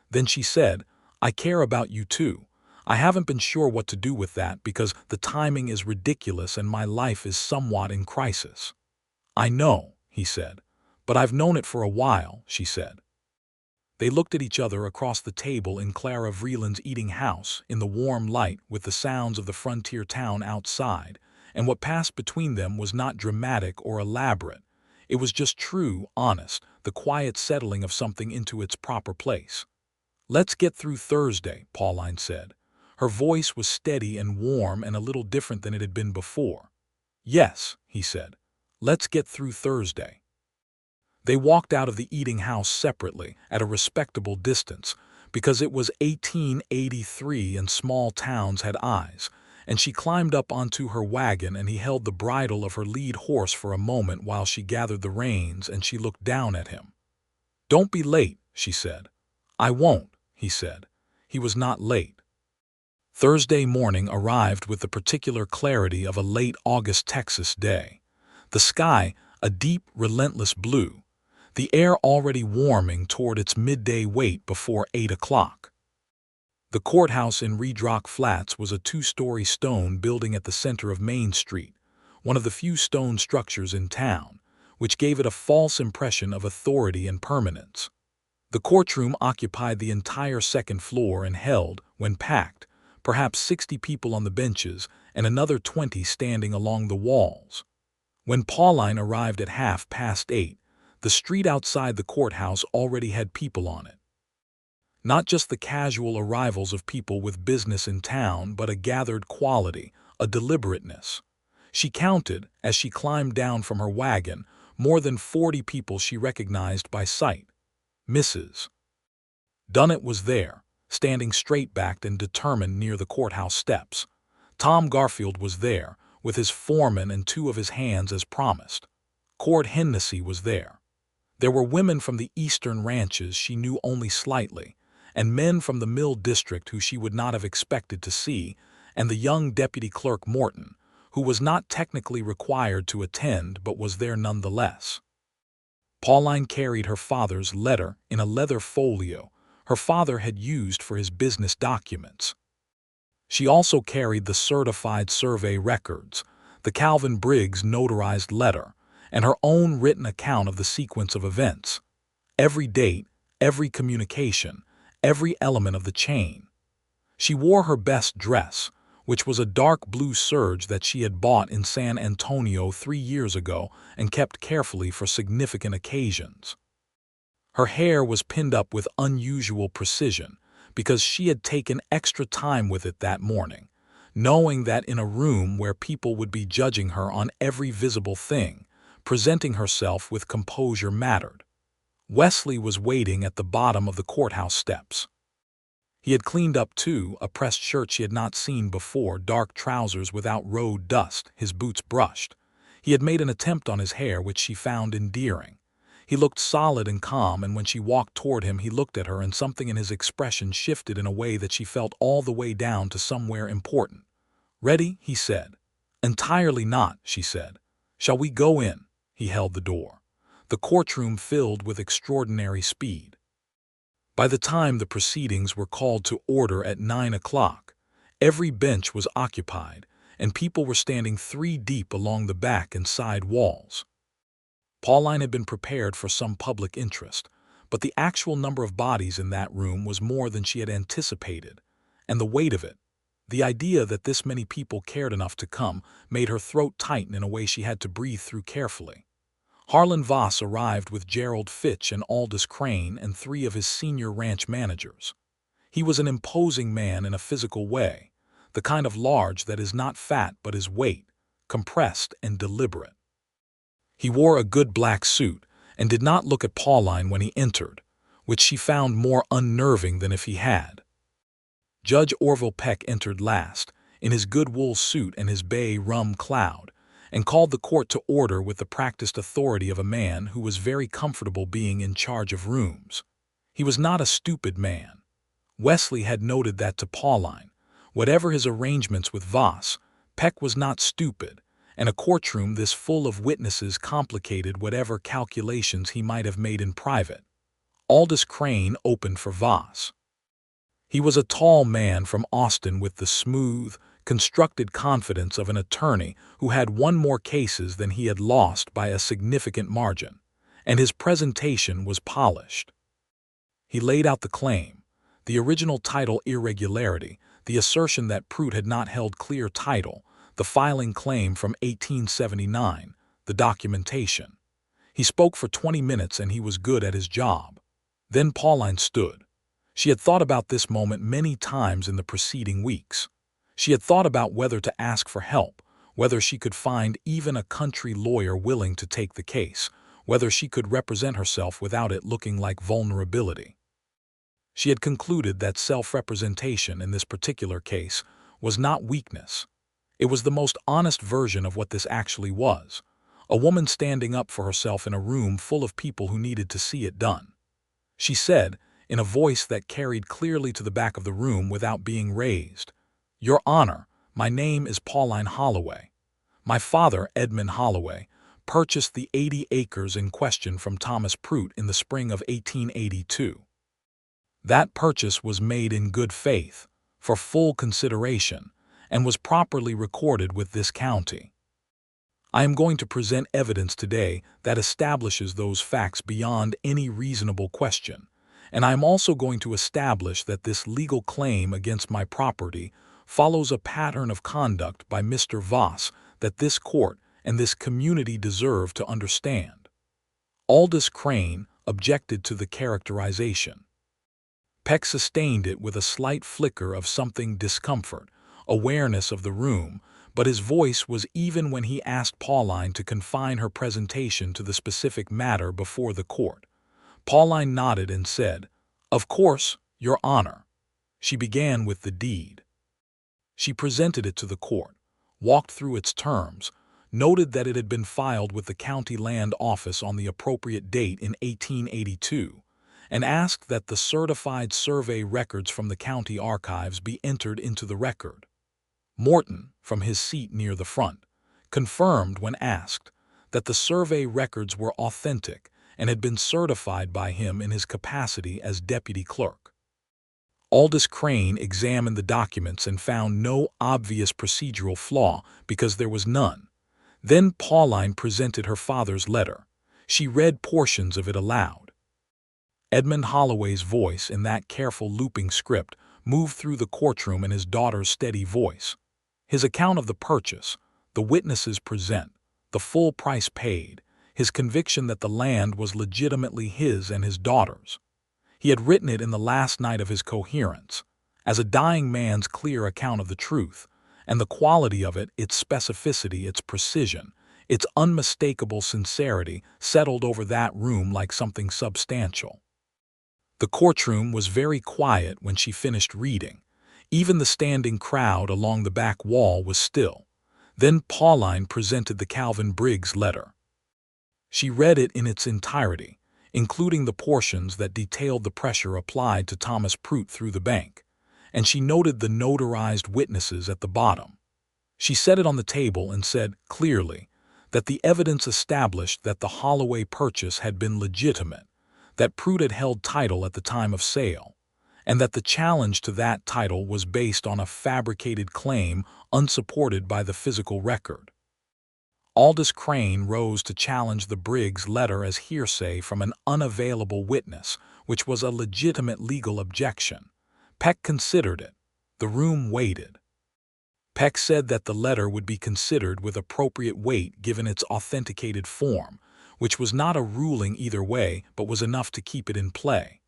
Then she said, "I care about you too. I haven't been sure what to do with that because the timing is ridiculous and my life is somewhat in crisis." "I know," he said. "But I've known it for a while," she said. They looked at each other across the table in Clara Vreeland's eating house, in the warm light with the sounds of the frontier town outside, and what passed between them was not dramatic or elaborate. It was just true, honest, the quiet settling of something into its proper place. "Let's get through Thursday," Pauline said. Her voice was steady and warm and a little different than it had been before. "Yes," he said. "Let's get through Thursday." They walked out of the eating house separately, at a respectable distance, because it was 1883 and small towns had eyes, and she climbed up onto her wagon and he held the bridle of her lead horse for a moment while she gathered the reins and she looked down at him. "Don't be late," she said. "I won't," he said. He was not late. Thursday morning arrived with the particular clarity of a late August Texas day. The sky, a deep, relentless blue. The air already warming toward its midday weight before 8 o'clock. The courthouse in Redrock Flats was a two-story stone building at the center of Main Street, one of the few stone structures in town, which gave it a false impression of authority and permanence. The courtroom occupied the entire second floor and held, when packed, perhaps 60 people on the benches and another 20 standing along the walls. When Pauline arrived at 8:30, the street outside the courthouse already had people on it. Not just the casual arrivals of people with business in town, but a gathered quality, a deliberateness. She counted, as she climbed down from her wagon, more than 40 people she recognized by sight. Mrs. Dunnett was there, standing straight-backed and determined near the courthouse steps. Tom Garfield was there, with his foreman and 2 of his hands as promised. Cord Hennessy was there. There were women from the eastern ranches she knew only slightly, and men from the Mill District who she would not have expected to see, and the young Deputy Clerk Morton, who was not technically required to attend but was there nonetheless. Pauline carried her father's letter in a leather folio her father had used for his business documents. She also carried the certified survey records, the Calvin Briggs notarized letter, and her own written account of the sequence of events. every date, every communication, every element of the chain. She wore her best dress, which was a dark blue serge that she had bought in San Antonio 3 years ago and kept carefully for significant occasions. Her hair was pinned up with unusual precision because she had taken extra time with it that morning, knowing that in a room where people would be judging her on every visible thing, presenting herself with composure mattered. Wesley was waiting at the bottom of the courthouse steps. He had cleaned up too, a pressed shirt she had not seen before, dark trousers without road dust, his boots brushed. He had made an attempt on his hair which she found endearing. He looked solid and calm, and when she walked toward him he looked at her and something in his expression shifted in a way that she felt all the way down to somewhere important. "Ready?" he said. "Entirely not," she said. "Shall we go in?" He held the door. The courtroom filled with extraordinary speed. By the time the proceedings were called to order at 9 o'clock, every bench was occupied, and people were standing 3 deep along the back and side walls. Pauline had been prepared for some public interest, but the actual number of bodies in that room was more than she had anticipated, and the weight of it, the idea that this many people cared enough to come, made her throat tighten in a way she had to breathe through carefully. Harlan Voss arrived with Gerald Fitch and Aldous Crane and 3 of his senior ranch managers. He was an imposing man in a physical way, the kind of large that is not fat but is weight, compressed and deliberate. He wore a good black suit and did not look at Pauline when he entered, which she found more unnerving than if he had. Judge Orville Peck entered last, in his good wool suit and his bay rum cloud, and called the court to order with the practiced authority of a man who was very comfortable being in charge of rooms. He was not a stupid man. Wesley had noted that to Pauline. Whatever his arrangements with Voss, Peck was not stupid, and a courtroom this full of witnesses complicated whatever calculations he might have made in private. Aldous Crane opened for Voss. He was a tall man from Austin with the smooth, constructed confidence of an attorney who had won more cases than he had lost by a significant margin, and his presentation was polished. He laid out the claim, the original title irregularity, the assertion that Prout had not held clear title, the filing claim from 1879, the documentation. He spoke for 20 minutes and he was good at his job. Then Pauline stood. She had thought about this moment many times in the preceding weeks. She had thought about whether to ask for help, whether she could find even a country lawyer willing to take the case, whether she could represent herself without it looking like vulnerability. She had concluded that self-representation in this particular case was not weakness. It was the most honest version of what this actually was, a woman standing up for herself in a room full of people who needed to see it done. She said, in a voice that carried clearly to the back of the room without being raised, "Your Honor, my name is Pauline Holloway. My father, Edmund Holloway, purchased the 80 acres in question from Thomas Prout in the spring of 1882. That purchase was made in good faith, for full consideration, and was properly recorded with this county. I am going to present evidence today that establishes those facts beyond any reasonable question, and I am also going to establish that this legal claim against my property follows a pattern of conduct by Mr. Voss that this court and this community deserve to understand." Aldous Crane objected to the characterization. Peck sustained it with a slight flicker of something discomfort, awareness of the room, but his voice was even when he asked Pauline to confine her presentation to the specific matter before the court. Pauline nodded and said, "Of course, Your Honor." She began with the deed. She presented it to the court, walked through its terms, noted that it had been filed with the county land office on the appropriate date in 1882, and asked that the certified survey records from the county archives be entered into the record. Morton, from his seat near the front, confirmed when asked that the survey records were authentic and had been certified by him in his capacity as deputy clerk. Aldous Crane examined the documents and found no obvious procedural flaw because there was none. Then Pauline presented her father's letter. She read portions of it aloud. Edmund Holloway's voice in that careful looping script moved through the courtroom in his daughter's steady voice. His account of the purchase, the witnesses present, the full price paid, his conviction that the land was legitimately his and his daughter's. He had written it in the last night of his coherence, as a dying man's clear account of the truth, and the quality of it, its specificity, its precision, its unmistakable sincerity settled over that room like something substantial. The courtroom was very quiet when she finished reading. Even the standing crowd along the back wall was still. Then Pauline presented the Calvin Briggs letter. She read it in its entirety, including the portions that detailed the pressure applied to Thomas Prout through the bank, and she noted the notarized witnesses at the bottom. She set it on the table and said clearly that the evidence established that the Holloway purchase had been legitimate, that Prout had held title at the time of sale, and that the challenge to that title was based on a fabricated claim unsupported by the physical record. Aldous Crane rose to challenge the Briggs letter as hearsay from an unavailable witness, which was a legitimate legal objection. Peck considered it. The room waited. Peck said that the letter would be considered with appropriate weight given its authenticated form, which was not a ruling either way but was enough to keep it in play.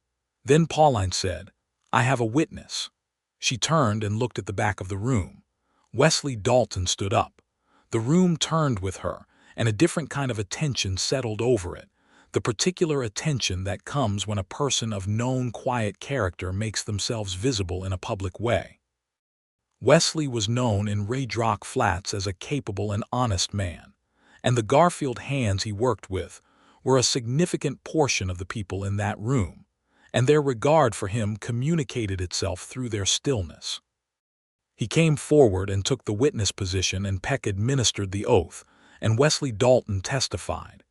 Then Pauline said, "I have a witness." She turned and looked at the back of the room. Wesley Dalton stood up. The room turned with her, and a different kind of attention settled over it, the particular attention that comes when a person of known quiet character makes themselves visible in a public way. Wesley was known in Redrock Flats as a capable and honest man, and the Garfield hands he worked with were a significant portion of the people in that room, and their regard for him communicated itself through their stillness. He came forward and took the witness position, and Peck administered the oath, and Wesley Dalton testified.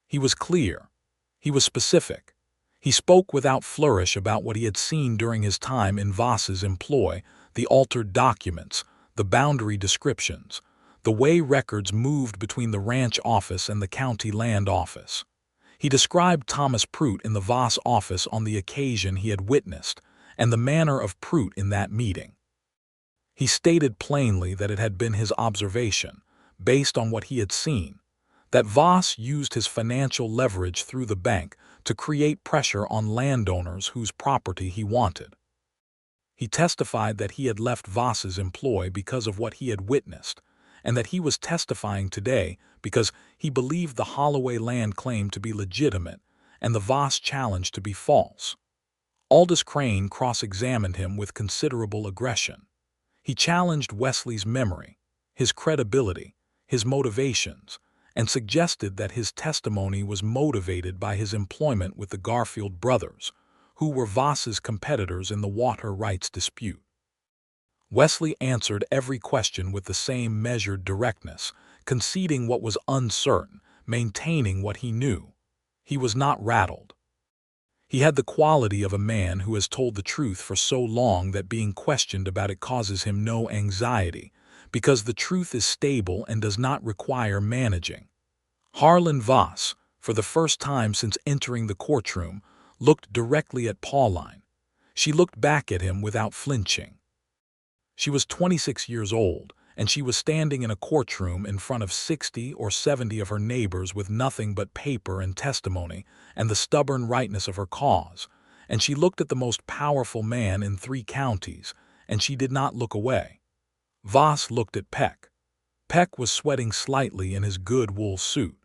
He was clear. He was specific. He spoke without flourish about what he had seen during his time in Voss's employ, the altered documents, the boundary descriptions, the way records moved between the ranch office and the county land office. He described Thomas Prout in the Voss office on the occasion he had witnessed, and the manner of Prout in that meeting. He stated plainly that it had been his observation, based on what he had seen, that Voss used his financial leverage through the bank to create pressure on landowners whose property he wanted. He testified that he had left Voss's employ because of what he had witnessed, and that he was testifying today because he believed the Holloway land claim to be legitimate and the Voss challenge to be false. Aldous Crane cross-examined him with considerable aggression. He challenged Wesley's memory, his credibility, his motivations, and suggested that his testimony was motivated by his employment with the Garfield brothers, who were Voss's competitors in the water rights dispute. Wesley answered every question with the same measured directness, conceding what was uncertain, maintaining what he knew. He was not rattled. He had the quality of a man who has told the truth for so long that being questioned about it causes him no anxiety, because the truth is stable and does not require managing. Harlan Voss, for the first time since entering the courtroom, looked directly at Pauline. She looked back at him without flinching. She was 26 years old, and she was standing in a courtroom in front of 60 or 70 of her neighbors with nothing but paper and testimony and the stubborn rightness of her cause, and she looked at the most powerful man in 3 counties, and she did not look away. Voss looked at Peck. Peck was sweating slightly in his good wool suit.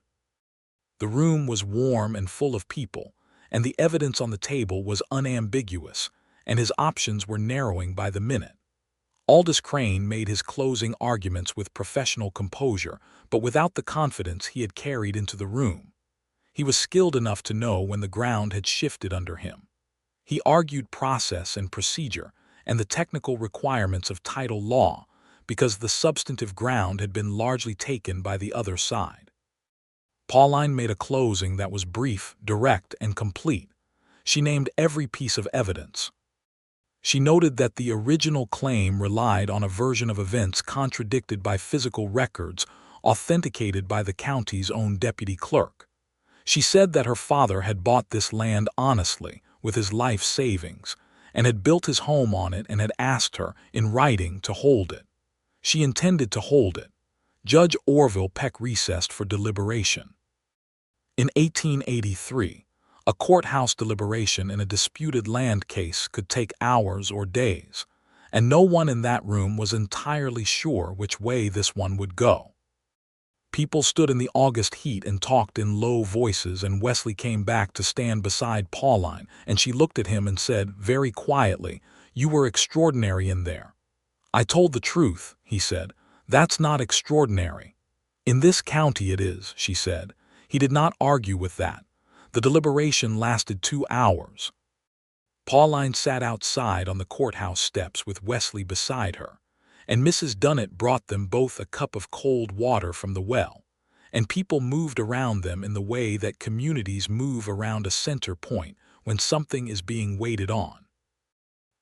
The room was warm and full of people, and the evidence on the table was unambiguous, and his options were narrowing by the minute. Aldous Crane made his closing arguments with professional composure, but without the confidence he had carried into the room. He was skilled enough to know when the ground had shifted under him. He argued process and procedure and the technical requirements of title law because the substantive ground had been largely taken by the other side. Pauline made a closing that was brief, direct, and complete. She named every piece of evidence. She noted that the original claim relied on a version of events contradicted by physical records authenticated by the county's own deputy clerk. She said that her father had bought this land honestly, with his life savings, and had built his home on it and had asked her, in writing, to hold it. She intended to hold it. Judge Orville Peck recessed for deliberation. In 1883, a courthouse deliberation in a disputed land case could take hours or days, and no one in that room was entirely sure which way this one would go. People stood in the August heat and talked in low voices, and Wesley came back to stand beside Pauline, and she looked at him and said, very quietly, "You were extraordinary in there." "I told the truth," he said. "That's not extraordinary." "In this county it is," she said. He did not argue with that. The deliberation lasted 2 hours. Pauline sat outside on the courthouse steps with Wesley beside her, and Mrs. Dunnett brought them both a cup of cold water from the well, and people moved around them in the way that communities move around a center point when something is being waited on.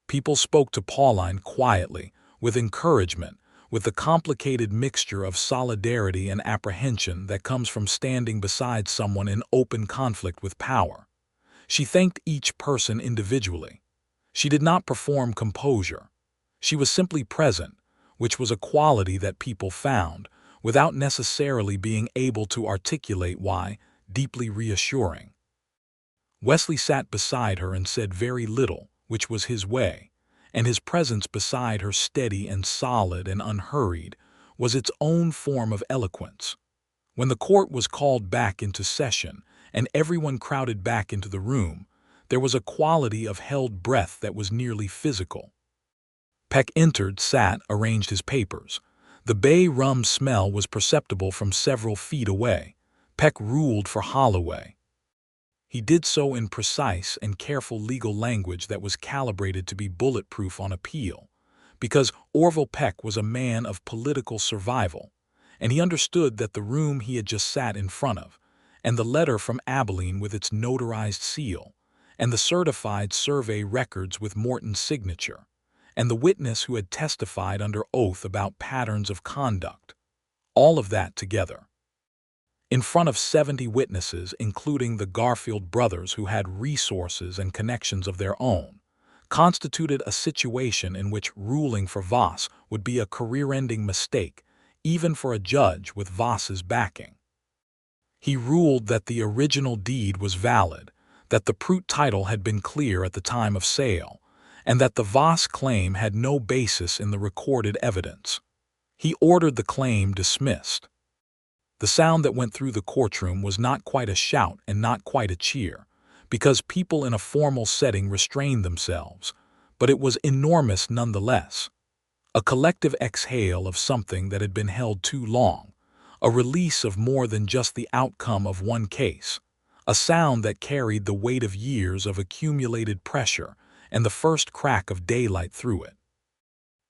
People spoke to Pauline quietly, with encouragement, with the complicated mixture of solidarity and apprehension that comes from standing beside someone in open conflict with power. She thanked each person individually. She did not perform composure. She was simply present, which was a quality that people found, without necessarily being able to articulate why, deeply reassuring. Wesley sat beside her and said very little, which was his way, and his presence beside her, steady and solid and unhurried, was its own form of eloquence. When the court was called back into session and everyone crowded back into the room, there was a quality of held breath that was nearly physical. Peck entered, sat, arranged his papers. The bay rum smell was perceptible from several feet away. Peck ruled for Holloway. He did so in precise and careful legal language that was calibrated to be bulletproof on appeal, because Orville Peck was a man of political survival, and he understood that the room he had just sat in front of, and the letter from Abilene with its notarized seal, and the certified survey records with Morton's signature, and the witness who had testified under oath about patterns of conduct, all of that together, in front of 70 witnesses, including the Garfield brothers who had resources and connections of their own, constituted a situation in which ruling for Voss would be a career-ending mistake, even for a judge with Voss's backing. He ruled that the original deed was valid, that the Prout title had been clear at the time of sale, and that the Voss claim had no basis in the recorded evidence. He ordered the claim dismissed. The sound that went through the courtroom was not quite a shout and not quite a cheer, because people in a formal setting restrained themselves, but it was enormous nonetheless. A collective exhale of something that had been held too long, a release of more than just the outcome of one case, a sound that carried the weight of years of accumulated pressure and the first crack of daylight through it.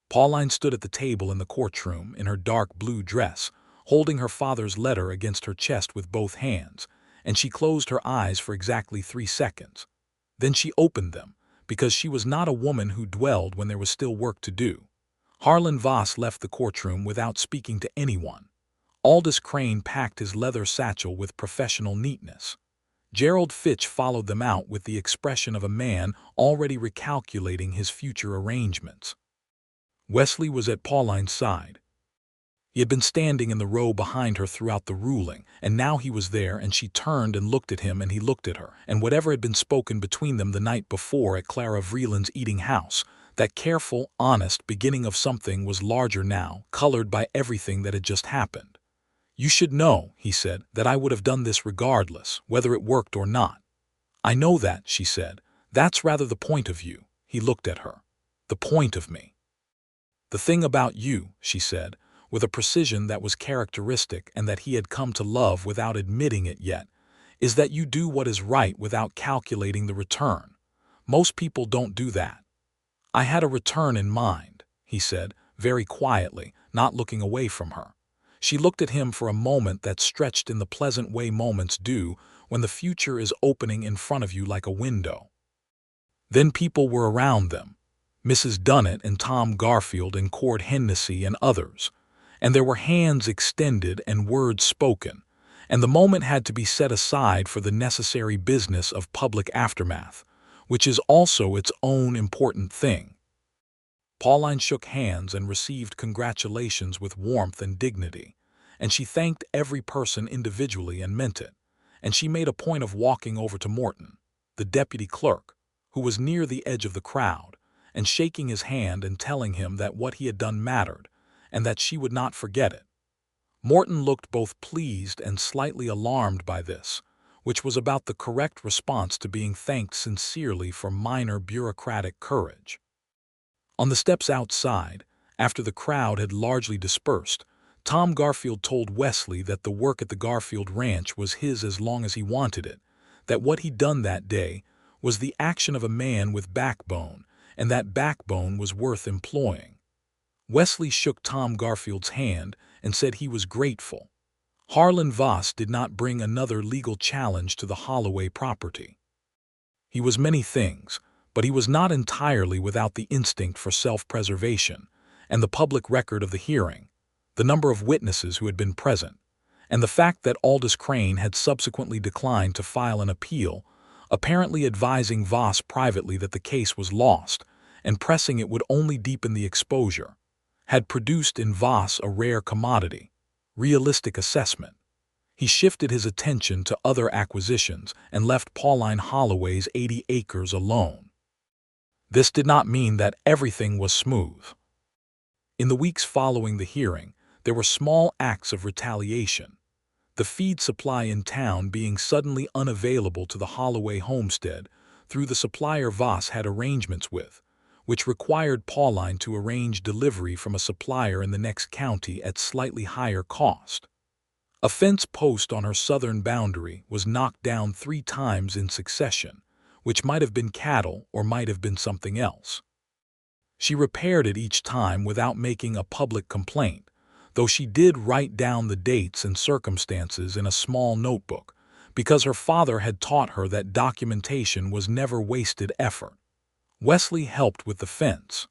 Pauline stood at the table in the courtroom in her dark blue dress, holding her father's letter against her chest with both hands, and she closed her eyes for exactly 3 seconds. Then she opened them, because she was not a woman who dwelled when there was still work to do. Harlan Voss left the courtroom without speaking to anyone. Aldous Crane packed his leather satchel with professional neatness. Gerald Fitch followed them out with the expression of a man already recalculating his future arrangements. Wesley was at Pauline's side. He had been standing in the row behind her throughout the ruling, and now he was there, and she turned and looked at him, and he looked at her, and whatever had been spoken between them the night before at Clara Vreeland's eating house, that careful, honest beginning of something, was larger now, colored by everything that had just happened. "You should know," he said, "that I would have done this regardless, whether it worked or not." "I know that," she said. "That's rather the point of you." He looked at her. "The point of me." "The thing about you," she said, with a precision that was characteristic and that he had come to love without admitting it yet, "is that you do what is right without calculating the return. Most people don't do that." "I had a return in mind," he said, very quietly, not looking away from her. She looked at him for a moment that stretched in the pleasant way moments do when the future is opening in front of you like a window. Then people were around them, Mrs. Dunnett and Tom Garfield and Cord Hennessy and others, and there were hands extended and words spoken, and the moment had to be set aside for the necessary business of public aftermath, which is also its own important thing. Pauline shook hands and received congratulations with warmth and dignity, and she thanked every person individually and meant it, and she made a point of walking over to Morton, the deputy clerk, who was near the edge of the crowd, and shaking his hand and telling him that what he had done mattered, and that she would not forget it. Morton looked both pleased and slightly alarmed by this, which was about the correct response to being thanked sincerely for minor bureaucratic courage. On the steps outside, after the crowd had largely dispersed, Tom Garfield told Wesley that the work at the Garfield Ranch was his as long as he wanted it, that what he'd done that day was the action of a man with backbone, and that backbone was worth employing. Wesley shook Tom Garfield's hand and said he was grateful. Harlan Voss did not bring another legal challenge to the Holloway property. He was many things, but he was not entirely without the instinct for self-preservation, and the public record of the hearing, the number of witnesses who had been present, and the fact that Aldous Crane had subsequently declined to file an appeal, apparently advising Voss privately that the case was lost, and pressing it would only deepen the exposure, had produced in Voss a rare commodity, realistic assessment. He shifted his attention to other acquisitions and left Pauline Holloway's 80 acres alone. This did not mean that everything was smooth. In the weeks following the hearing, there were small acts of retaliation. The feed supply in town being suddenly unavailable to the Holloway homestead through the supplier Voss had arrangements with, which required Pauline to arrange delivery from a supplier in the next county at slightly higher cost. A fence post on her southern boundary was knocked down 3 times in succession, which might have been cattle or might have been something else. She repaired it each time without making a public complaint, though she did write down the dates and circumstances in a small notebook, because her father had taught her that documentation was never wasted effort. Wesley helped with the fence.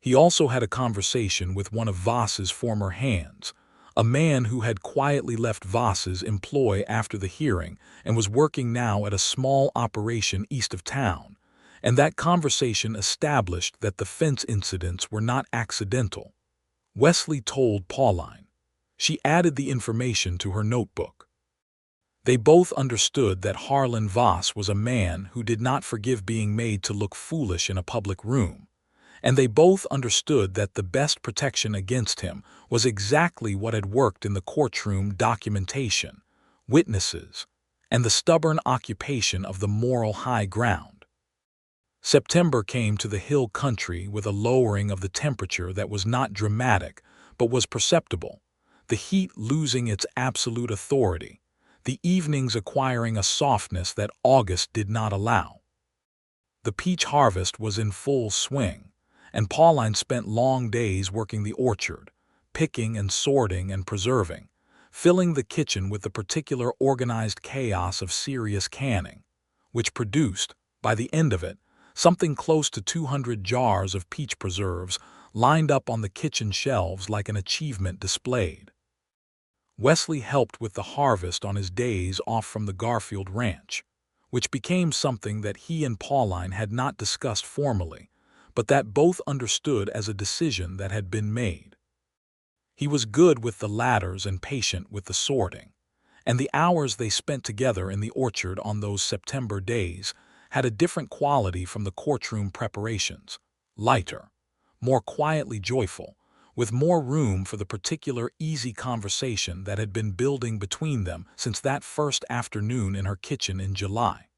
He also had a conversation with one of Voss's former hands, a man who had quietly left Voss's employ after the hearing and was working now at a small operation east of town, and that conversation established that the fence incidents were not accidental. Wesley told Pauline. She added the information to her notebook. They both understood that Harlan Voss was a man who did not forgive being made to look foolish in a public room, and they both understood that the best protection against him was exactly what had worked in the courtroom: documentation, witnesses, and the stubborn occupation of the moral high ground. September came to the hill country with a lowering of the temperature that was not dramatic but was perceptible, the heat losing its absolute authority, the evenings acquiring a softness that August did not allow. The peach harvest was in full swing, and Pauline spent long days working the orchard, picking and sorting and preserving, filling the kitchen with the particular organized chaos of serious canning, which produced, by the end of it, something close to 200 jars of peach preserves lined up on the kitchen shelves like an achievement displayed. Wesley helped with the harvest on his days off from the Garfield Ranch, which became something that he and Pauline had not discussed formally, but that both understood as a decision that had been made. He was good with the ladders and patient with the sorting, and the hours they spent together in the orchard on those September days had a different quality from the courtroom preparations, lighter, more quietly joyful, with more room for the particular easy conversation that had been building between them since that first afternoon in her kitchen in July.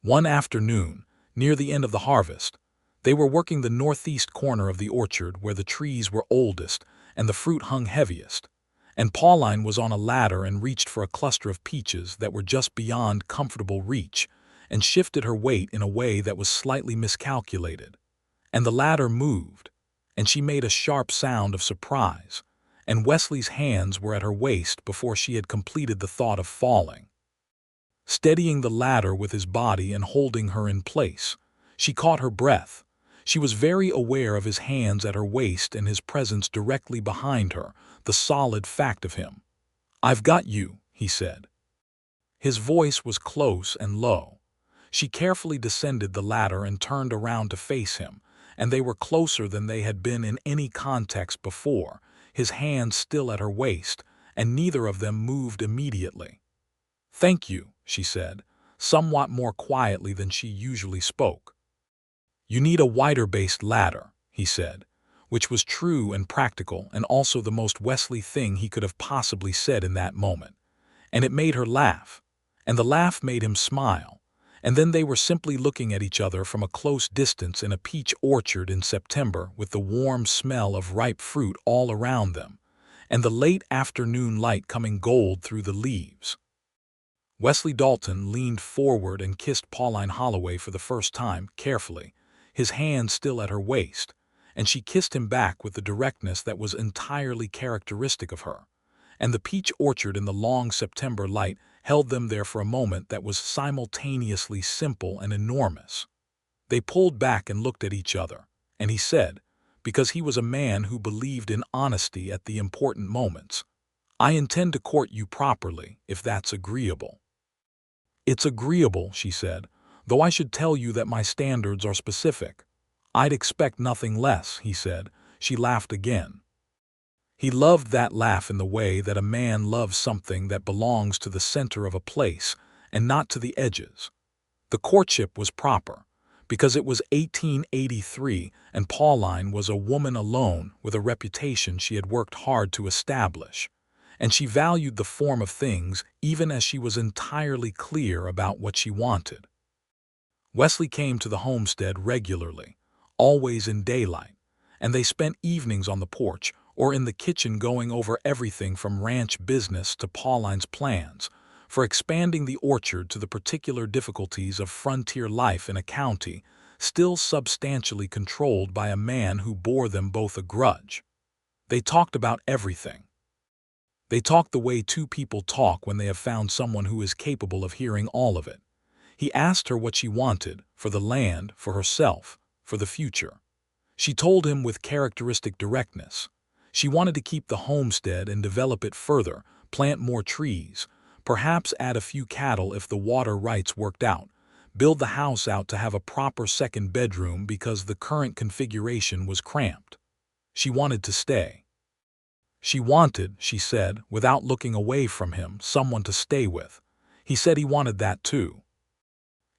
One afternoon, near the end of the harvest, they were working the northeast corner of the orchard where the trees were oldest and the fruit hung heaviest, and Pauline was on a ladder and reached for a cluster of peaches that were just beyond comfortable reach and shifted her weight in a way that was slightly miscalculated, and the ladder moved, and she made a sharp sound of surprise, and Wesley's hands were at her waist before she had completed the thought of falling. Steadying the ladder with his body and holding her in place, she caught her breath. She was very aware of his hands at her waist and his presence directly behind her, the solid fact of him. "I've got you," he said. His voice was close and low. She carefully descended the ladder and turned around to face him, and they were closer than they had been in any context before, his hands still at her waist, and neither of them moved immediately. "Thank you," she said, somewhat more quietly than she usually spoke. "You need a wider-based ladder," he said, which was true and practical and also the most Wesley thing he could have possibly said in that moment. And it made her laugh, and the laugh made him smile, and then they were simply looking at each other from a close distance in a peach orchard in September with the warm smell of ripe fruit all around them, and the late afternoon light coming gold through the leaves. Wesley Dalton leaned forward and kissed Pauline Holloway for the first time, carefully, his hand still at her waist, and she kissed him back with the directness that was entirely characteristic of her, and the peach orchard in the long September light held them there for a moment that was simultaneously simple and enormous. They pulled back and looked at each other, and he said, because he was a man who believed in honesty at the important moments, "I intend to court you properly, if that's agreeable." "It's agreeable," she said, "though I should tell you that my standards are specific." "I'd expect nothing less," he said. She laughed again. He loved that laugh in the way that a man loves something that belongs to the center of a place and not to the edges. The courtship was proper, because it was 1883 and Pauline was a woman alone with a reputation she had worked hard to establish, and she valued the form of things even as she was entirely clear about what she wanted. Wesley came to the homestead regularly, always in daylight, and they spent evenings on the porch or in the kitchen going over everything from ranch business to Pauline's plans for expanding the orchard to the particular difficulties of frontier life in a county still substantially controlled by a man who bore them both a grudge. They talked about everything. They talked the way two people talk when they have found someone who is capable of hearing all of it. He asked her what she wanted, for the land, for herself, for the future. She told him with characteristic directness. She wanted to keep the homestead and develop it further, plant more trees, perhaps add a few cattle if the water rights worked out, build the house out to have a proper second bedroom because the current configuration was cramped. She wanted to stay. She wanted, she said, without looking away from him, someone to stay with. He said he wanted that too.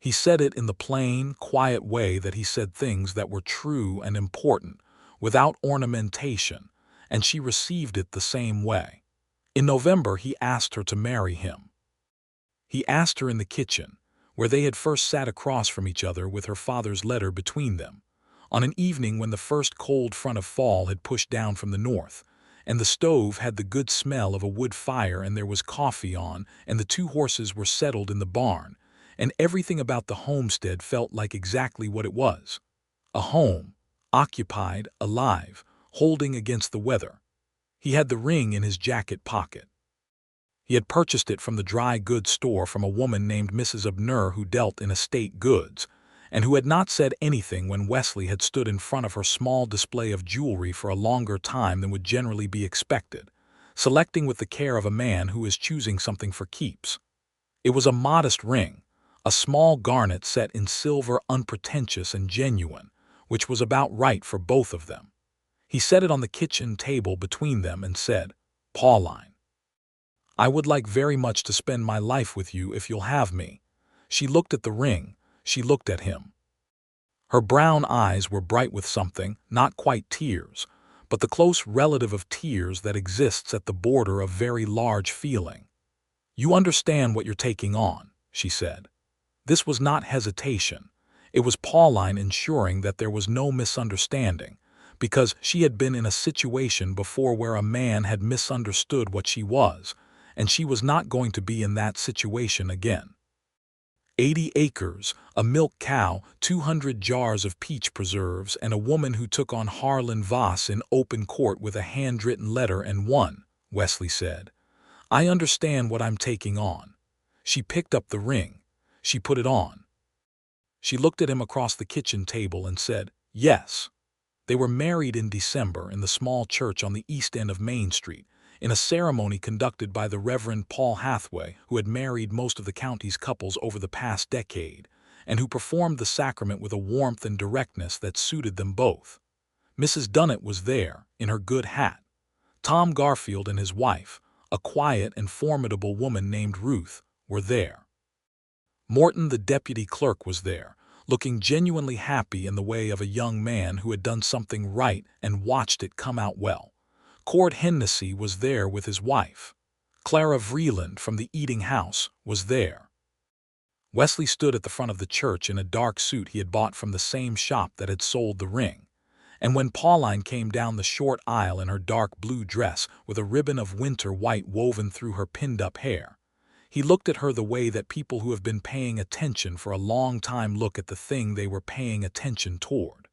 He said it in the plain, quiet way that he said things that were true and important, without ornamentation, and she received it the same way. In November, he asked her to marry him. He asked her in the kitchen, where they had first sat across from each other with her father's letter between them, on an evening when the first cold front of fall had pushed down from the north, and the stove had the good smell of a wood fire and there was coffee on, and the two horses were settled in the barn, and everything about the homestead felt like exactly what it was. A home, occupied, alive, holding against the weather. He had the ring in his jacket pocket. He had purchased it from the dry goods store from a woman named Mrs. Abner who dealt in estate goods, and who had not said anything when Wesley had stood in front of her small display of jewelry for a longer time than would generally be expected, selecting with the care of a man who is choosing something for keeps. It was a modest ring, a small garnet set in silver, unpretentious and genuine, which was about right for both of them. He set it on the kitchen table between them and said, "Pauline, I would like very much to spend my life with you if you'll have me." She looked at the ring. She looked at him. Her brown eyes were bright with something, not quite tears, but the close relative of tears that exists at the border of very large feeling. "You understand what you're taking on," she said. This was not hesitation. It was Pauline ensuring that there was no misunderstanding, because she had been in a situation before where a man had misunderstood what she was, and she was not going to be in that situation again. 80 acres, a milk cow, 200 jars of peach preserves, and a woman who took on Harlan Voss in open court with a handwritten letter and won, Wesley said. "I understand what I'm taking on." She picked up the ring. She put it on. She looked at him across the kitchen table and said, "Yes." They were married in December in the small church on the east end of Main Street, in a ceremony conducted by the Reverend Paul Hathaway, who had married most of the county's couples over the past decade, and who performed the sacrament with a warmth and directness that suited them both. Mrs. Dunnett was there, in her good hat. Tom Garfield and his wife, a quiet and formidable woman named Ruth, were there. Morton, the deputy clerk, was there, looking genuinely happy in the way of a young man who had done something right and watched it come out well. Cord Hennessy was there with his wife. Clara Vreeland from the eating house was there. Wesley stood at the front of the church in a dark suit he had bought from the same shop that had sold the ring. And when Pauline came down the short aisle in her dark blue dress with a ribbon of winter white woven through her pinned-up hair, he looked at her the way that people who have been paying attention for a long time look at the thing they were paying attention toward.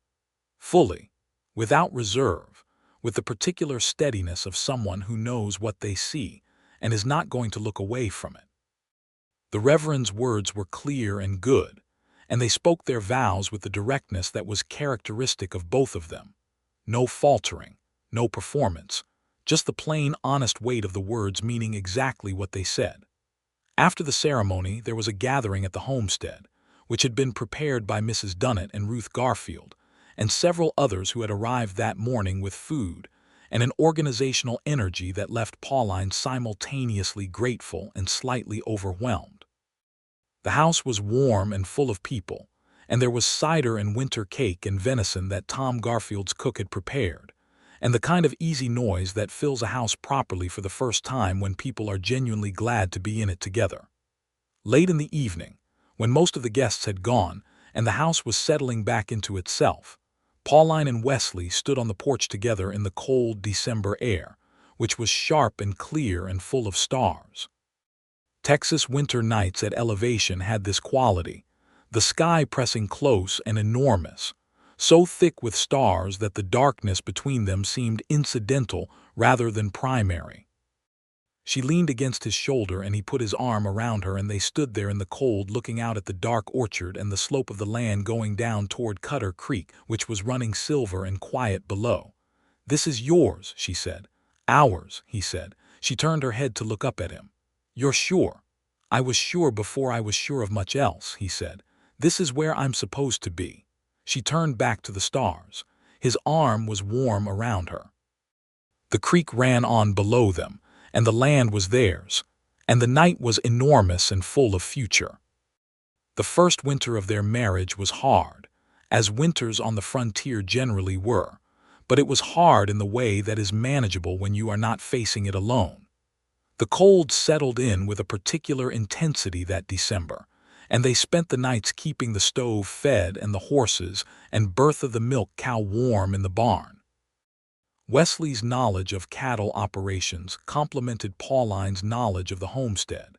Fully, without reserve, with the particular steadiness of someone who knows what they see and is not going to look away from it. The Reverend's words were clear and good, and they spoke their vows with the directness that was characteristic of both of them. No faltering, no performance, just the plain, honest weight of the words meaning exactly what they said. After the ceremony, there was a gathering at the homestead, which had been prepared by Mrs. Dunnett and Ruth Garfield, and several others who had arrived that morning with food, and an organizational energy that left Pauline simultaneously grateful and slightly overwhelmed. The house was warm and full of people, and there was cider and winter cake and venison that Tom Garfield's cook had prepared, and the kind of easy noise that fills a house properly for the first time when people are genuinely glad to be in it together. Late in the evening, when most of the guests had gone and the house was settling back into itself, Pauline and Wesley stood on the porch together in the cold December air, which was sharp and clear and full of stars. Texas winter nights at elevation had this quality, the sky pressing close and enormous, so thick with stars that the darkness between them seemed incidental rather than primary. She leaned against his shoulder and he put his arm around her, and they stood there in the cold looking out at the dark orchard and the slope of the land going down toward Cutter Creek, which was running silver and quiet below. "This is yours," she said. "Ours," he said. She turned her head to look up at him. "You're sure?" "I was sure before I was sure of much else," he said. "This is where I'm supposed to be." She turned back to the stars. His arm was warm around her. The creek ran on below them, and the land was theirs, and the night was enormous and full of future. The first winter of their marriage was hard, as winters on the frontier generally were, but it was hard in the way that is manageable when you are not facing it alone. The cold settled in with a particular intensity that December, and they spent the nights keeping the stove fed and the horses and Bertha the milk cow warm in the barn. Wesley's knowledge of cattle operations complemented Pauline's knowledge of the homestead,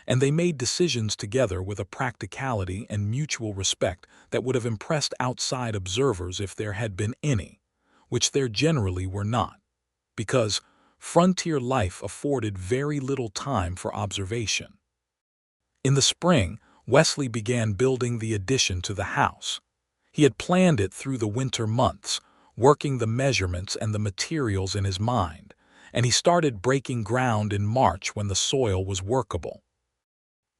and they made decisions together with a practicality and mutual respect that would have impressed outside observers if there had been any, which there generally were not, because frontier life afforded very little time for observation. In the spring, Wesley began building the addition to the house. He had planned it through the winter months, working the measurements and the materials in his mind, and he started breaking ground in March when the soil was workable.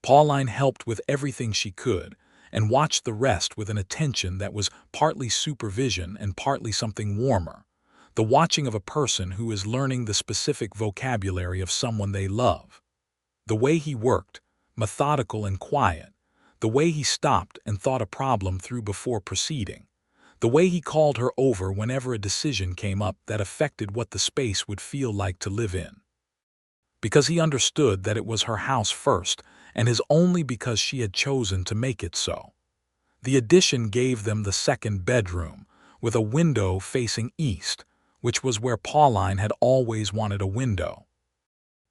Pauline helped with everything she could and watched the rest with an attention that was partly supervision and partly something warmer, the watching of a person who is learning the specific vocabulary of someone they love. The way he worked, methodical and quiet, the way he stopped and thought a problem through before proceeding, the way he called her over whenever a decision came up that affected what the space would feel like to live in. Because he understood that it was her house first, and his only because she had chosen to make it so. The addition gave them the second bedroom, with a window facing east, which was where Pauline had always wanted a window.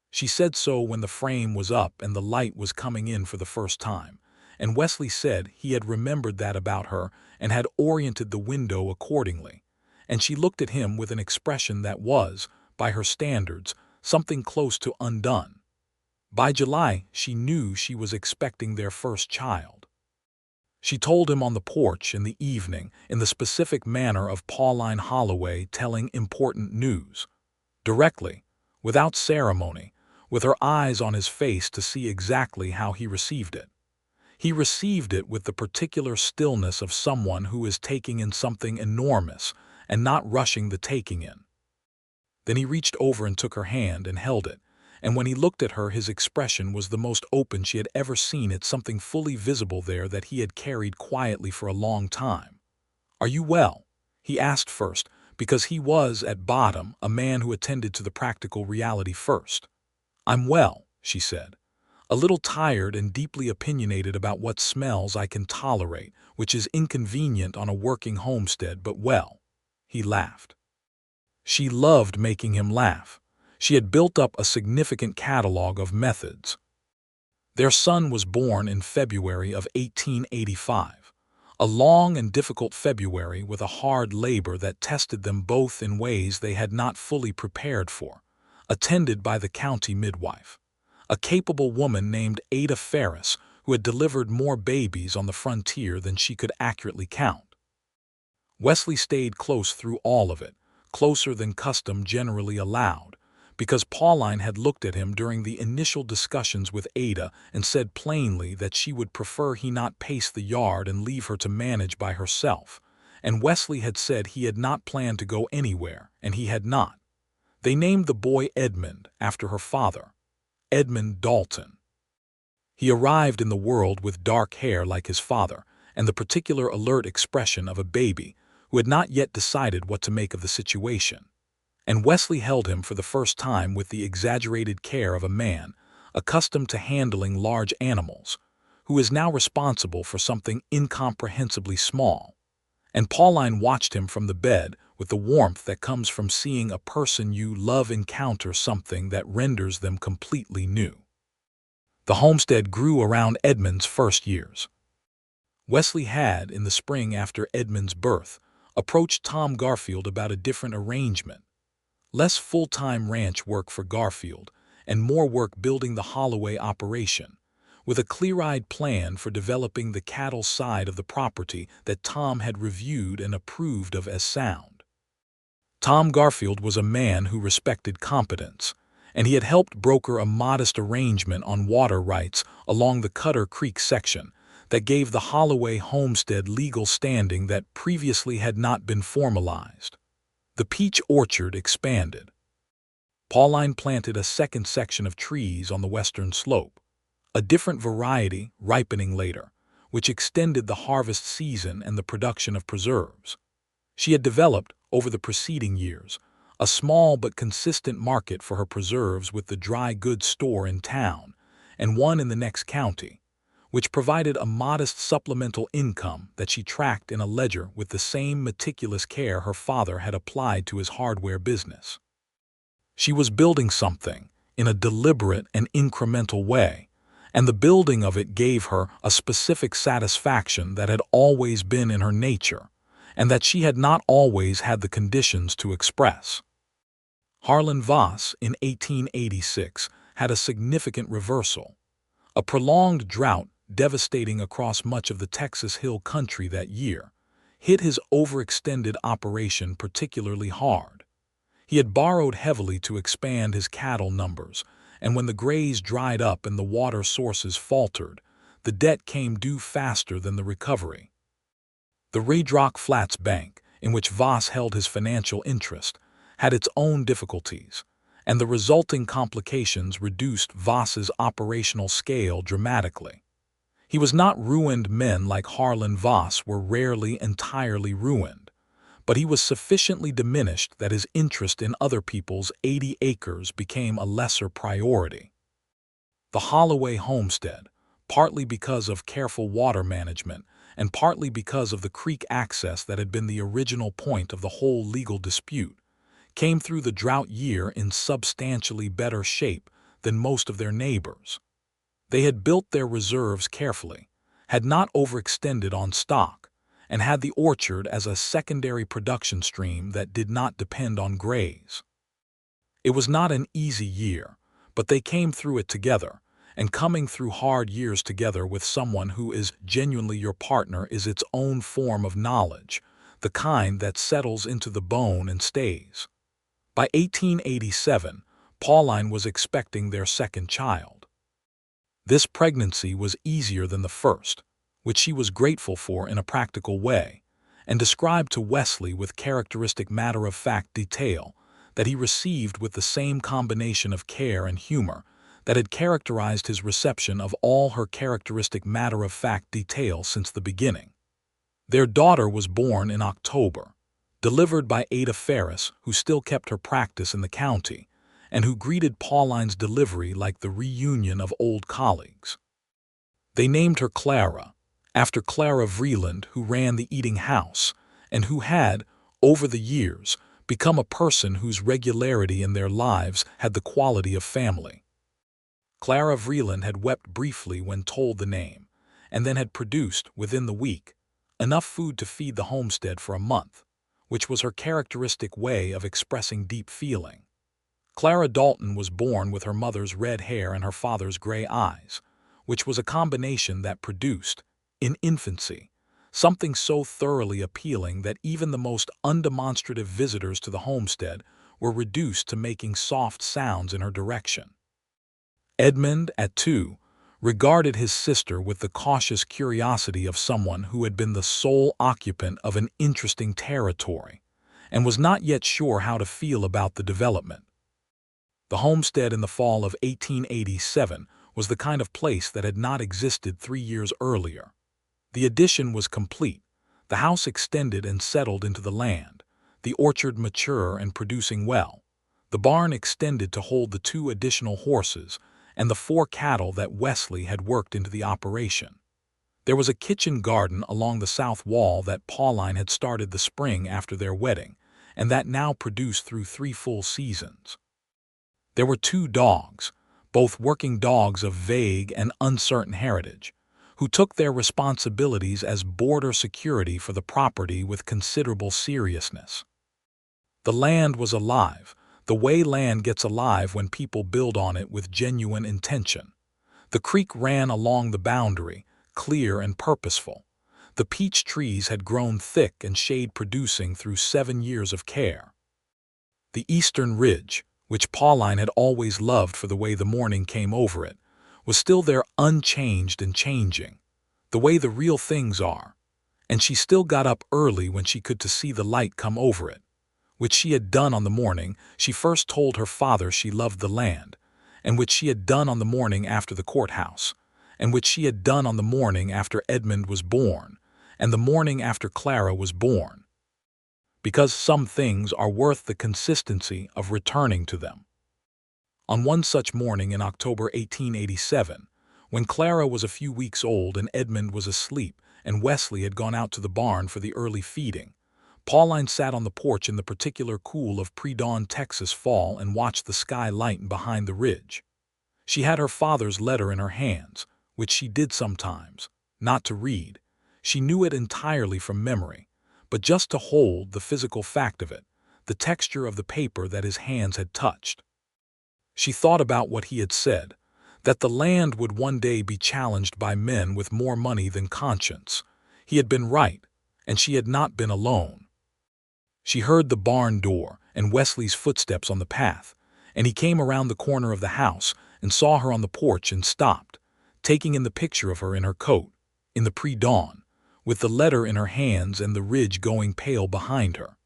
She said so when the frame was up and the light was coming in for the first time, and Wesley said he had remembered that about her and had oriented the window accordingly, and she looked at him with an expression that was, by her standards, something close to undone. By July, she knew she was expecting their first child. She told him on the porch in the evening in the specific manner of Pauline Holloway telling important news, directly, without ceremony, with her eyes on his face to see exactly how he received it. He received it with the particular stillness of someone who is taking in something enormous and not rushing the taking in. Then he reached over and took her hand and held it, and when he looked at her his expression was the most open she had ever seen it, something fully visible there that he had carried quietly for a long time. "Are you well?" he asked first, because he was, at bottom, a man who attended to the practical reality first. "I'm well," she said. "A little tired and deeply opinionated about what smells I can tolerate, which is inconvenient on a working homestead, but well." He laughed. She loved making him laugh. She had built up a significant catalog of methods. Their son was born in February of 1885. A long and difficult February with a hard labor that tested them both in ways they had not fully prepared for, attended by the county midwife, a capable woman named Ada Ferris, who had delivered more babies on the frontier than she could accurately count. Wesley stayed close through all of it, closer than custom generally allowed, because Pauline had looked at him during the initial discussions with Ada and said plainly that she would prefer he not pace the yard and leave her to manage by herself, and Wesley had said he had not planned to go anywhere, and he had not. They named the boy Edmund after her father, Edmund Dalton. He arrived in the world with dark hair like his father and the particular alert expression of a baby who had not yet decided what to make of the situation. And Wesley held him for the first time with the exaggerated care of a man accustomed to handling large animals, who is now responsible for something incomprehensibly small. And Pauline watched him from the bed with the warmth that comes from seeing a person you love encounter something that renders them completely new. The homestead grew around Edmund's first years. Wesley had, in the spring after Edmund's birth, approached Tom Garfield about a different arrangement. Less full-time ranch work for Garfield, and more work building the Holloway operation, with a clear-eyed plan for developing the cattle side of the property that Tom had reviewed and approved of as sound. Tom Garfield was a man who respected competence, and he had helped broker a modest arrangement on water rights along the Cutter Creek section that gave the Holloway homestead legal standing that previously had not been formalized. The peach orchard expanded. Pauline planted a second section of trees on the western slope, a different variety ripening later, which extended the harvest season and the production of preserves. She had developed, over the preceding years, a small but consistent market for her preserves with the dry goods store in town and one in the next county, which provided a modest supplemental income that she tracked in a ledger with the same meticulous care her father had applied to his hardware business. She was building something in a deliberate and incremental way, and the building of it gave her a specific satisfaction that had always been in her nature, and that she had not always had the conditions to express. Harlan Voss, in 1886, had a significant reversal. A prolonged drought, devastating across much of the Texas Hill Country that year, hit his overextended operation particularly hard. He had borrowed heavily to expand his cattle numbers, and when the graze dried up and the water sources faltered, the debt came due faster than the recovery. The Redrock Flats bank, in which Voss held his financial interest, had its own difficulties, and the resulting complications reduced Voss's operational scale dramatically. He was not ruined. Men like Harlan Voss were rarely entirely ruined, but he was sufficiently diminished that his interest in other people's 80 acres became a lesser priority. The Holloway homestead, partly because of careful water management and partly because of the creek access that had been the original point of the whole legal dispute, came through the drought year in substantially better shape than most of their neighbors. They had built their reserves carefully, had not overextended on stock, and had the orchard as a secondary production stream that did not depend on graze. It was not an easy year, but they came through it together, and coming through hard years together with someone who is genuinely your partner is its own form of knowledge, the kind that settles into the bone and stays. By 1887, Pauline was expecting their second child. This pregnancy was easier than the first, which she was grateful for in a practical way, and described to Wesley with characteristic matter-of-fact detail that he received with the same combination of care and humor that had characterized his reception of all her characteristic matter-of-fact detail since the beginning. Their daughter was born in October, delivered by Ada Ferris, who still kept her practice in the county, and who greeted Pauline's delivery like the reunion of old colleagues. They named her Clara, after Clara Vreeland, who ran the eating house, and who had, over the years, become a person whose regularity in their lives had the quality of family. Clara Vreeland had wept briefly when told the name, and then had produced, within the week, enough food to feed the homestead for a month, which was her characteristic way of expressing deep feeling. Clara Dalton was born with her mother's red hair and her father's gray eyes, which was a combination that produced, in infancy, something so thoroughly appealing that even the most undemonstrative visitors to the homestead were reduced to making soft sounds in her direction. Edmund, at 2, regarded his sister with the cautious curiosity of someone who had been the sole occupant of an interesting territory and was not yet sure how to feel about the development. The homestead in the fall of 1887 was the kind of place that had not existed 3 years earlier. The addition was complete, the house extended and settled into the land, the orchard mature and producing well, the barn extended to hold the 2 additional horses, and the 4 cattle that Wesley had worked into the operation. There was a kitchen garden along the south wall that Pauline had started the spring after their wedding, and that now produced through 3 full seasons. There were 2 dogs, both working dogs of vague and uncertain heritage, who took their responsibilities as border security for the property with considerable seriousness. The land was alive, the way land gets alive when people build on it with genuine intention. The creek ran along the boundary, clear and purposeful. The peach trees had grown thick and shade-producing through 7 years of care. The eastern ridge, which Pauline had always loved for the way the morning came over it, was still there, unchanged and changing, the way the real things are, and she still got up early when she could to see the light come over it, which she had done on the morning she first told her father she loved the land, and which she had done on the morning after the courthouse, and which she had done on the morning after Edmund was born, and the morning after Clara was born, because some things are worth the consistency of returning to them. On one such morning in October 1887, when Clara was a few weeks old and Edmund was asleep and Wesley had gone out to the barn for the early feeding, Pauline sat on the porch in the particular cool of pre-dawn Texas fall and watched the sky lighten behind the ridge. She had her father's letter in her hands, which she did sometimes, not to read. She knew it entirely from memory, but just to hold the physical fact of it, the texture of the paper that his hands had touched. She thought about what he had said, that the land would one day be challenged by men with more money than conscience. He had been right, and she had not been alone. She heard the barn door and Wesley's footsteps on the path, and he came around the corner of the house and saw her on the porch and stopped, taking in the picture of her in her coat, in the pre-dawn, with the letter in her hands and the ridge going pale behind her.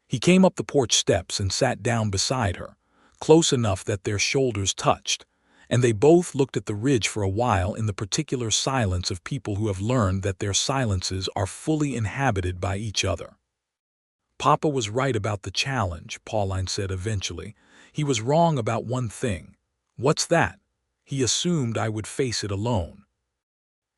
He came up the porch steps and sat down beside her, close enough that their shoulders touched, and they both looked at the ridge for a while in the particular silence of people who have learned that their silences are fully inhabited by each other. "Papa was right about the challenge," Pauline said eventually. "He was wrong about one thing." "What's that?" "He assumed I would face it alone.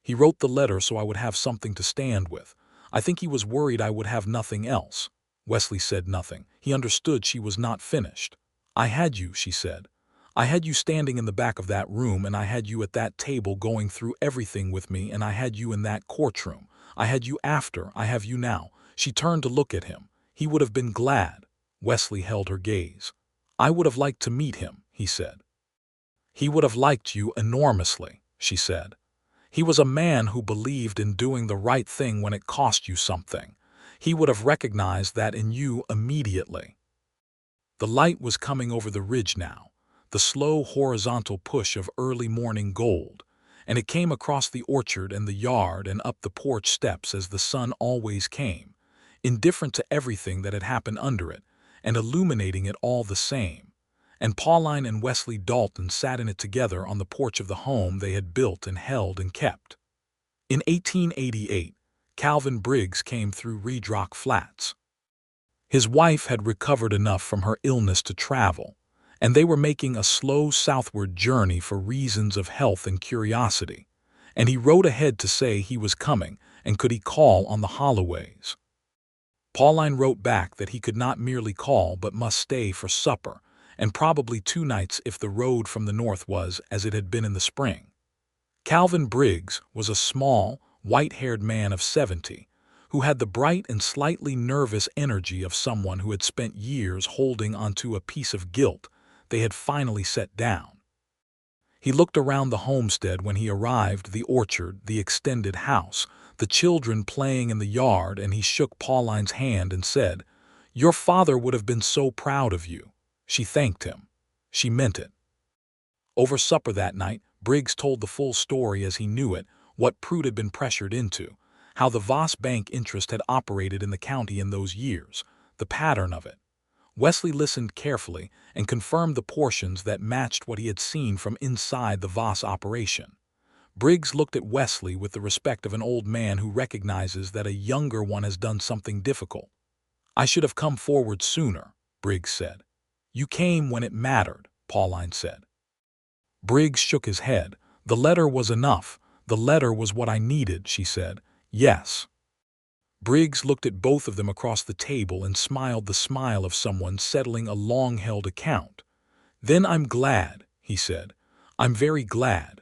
He wrote the letter so I would have something to stand with. I think he was worried I would have nothing else." Wesley said nothing. He understood she was not finished. "I had you," she said. "I had you standing in the back of that room, and I had you at that table going through everything with me, and I had you in that courtroom. I had you after, I have you now." She turned to look at him. He would have been glad. Wesley held her gaze. "I would have liked to meet him," he said. "He would have liked you enormously," she said. "He was a man who believed in doing the right thing when it cost you something. He would have recognized that in you immediately." The light was coming over the ridge now, the slow horizontal push of early morning gold, and it came across the orchard and the yard and up the porch steps as the sun always came, indifferent to everything that had happened under it, and illuminating it all the same. And Pauline and Wesley Dalton sat in it together on the porch of the home they had built and held and kept. In 1888, Calvin Briggs came through Redrock Flats. His wife had recovered enough from her illness to travel, and they were making a slow southward journey for reasons of health and curiosity, and he wrote ahead to say he was coming and could he call on the Holloways. Pauline wrote back that he could not merely call but must stay for supper, and probably 2 nights if the road from the north was as it had been in the spring. Calvin Briggs was a small, white-haired man of 70, who had the bright and slightly nervous energy of someone who had spent years holding onto a piece of guilt they had finally set down. He looked around the homestead when he arrived, the orchard, the extended house, the children playing in the yard, and he shook Pauline's hand and said, "Your father would have been so proud of you." She thanked him. She meant it. Over supper that night, Briggs told the full story as he knew it, what Prude had been pressured into, how the Voss Bank interest had operated in the county in those years, the pattern of it. Wesley listened carefully and confirmed the portions that matched what he had seen from inside the Voss operation. Briggs looked at Wesley with the respect of an old man who recognizes that a younger one has done something difficult. "I should have come forward sooner," Briggs said. "You came when it mattered," Pauline said. Briggs shook his head. "The letter was enough. The letter was what I needed," she said. "Yes." Briggs looked at both of them across the table and smiled the smile of someone settling a long-held account. "Then I'm glad," he said. "I'm very glad."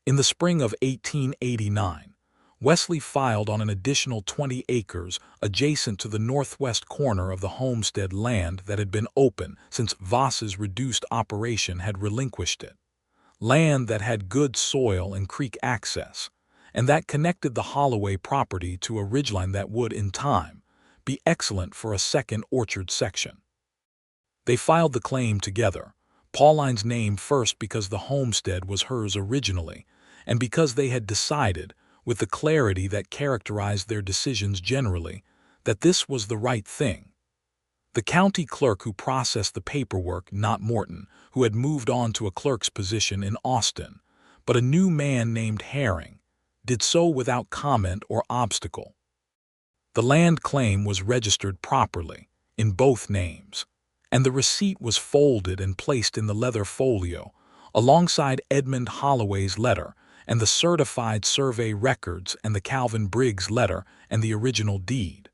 In the spring of 1889, Wesley filed on an additional 20 acres adjacent to the northwest corner of the homestead land that had been open since Voss's reduced operation had relinquished it. Land that had good soil and creek access, and that connected the Holloway property to a ridgeline that would, in time, be excellent for a second orchard section. They filed the claim together, Pauline's name first because the homestead was hers originally, and because they had decided, with the clarity that characterized their decisions generally, that this was the right thing. The county clerk who processed the paperwork, not Morton, who had moved on to a clerk's position in Austin, but a new man named Herring, did so without comment or obstacle. The land claim was registered properly, in both names, and the receipt was folded and placed in the leather folio, alongside Edmund Holloway's letter and the certified survey records and the Calvin Briggs letter and the original deed.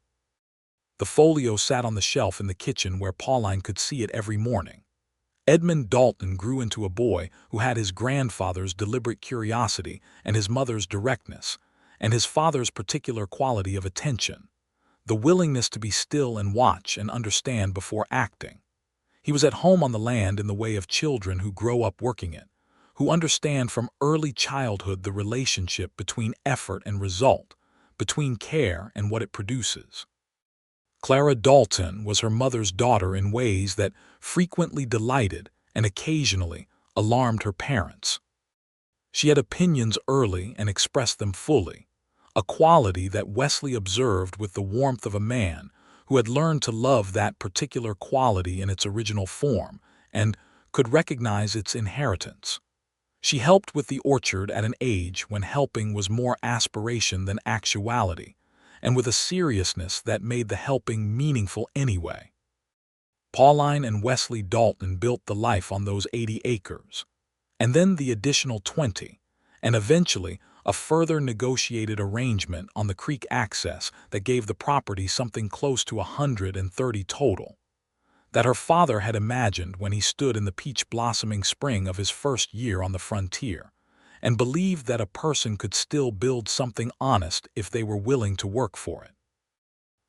The folio sat on the shelf in the kitchen where Pauline could see it every morning. Edmund Dalton grew into a boy who had his grandfather's deliberate curiosity and his mother's directness, and his father's particular quality of attention, the willingness to be still and watch and understand before acting. He was at home on the land in the way of children who grow up working it, who understand from early childhood the relationship between effort and result, between care and what it produces. Clara Dalton was her mother's daughter in ways that frequently delighted and occasionally alarmed her parents. She had opinions early and expressed them fully, a quality that Wesley observed with the warmth of a man who had learned to love that particular quality in its original form and could recognize its inheritance. She helped with the orchard at an age when helping was more aspiration than actuality, and with a seriousness that made the helping meaningful anyway. Pauline and Wesley Dalton built the life on those 80 acres, and then the additional 20, and eventually a further negotiated arrangement on the creek access that gave the property something close to 130 total, that her father had imagined when he stood in the peach-blossoming spring of his first year on the frontier, and believed that a person could still build something honest if they were willing to work for it.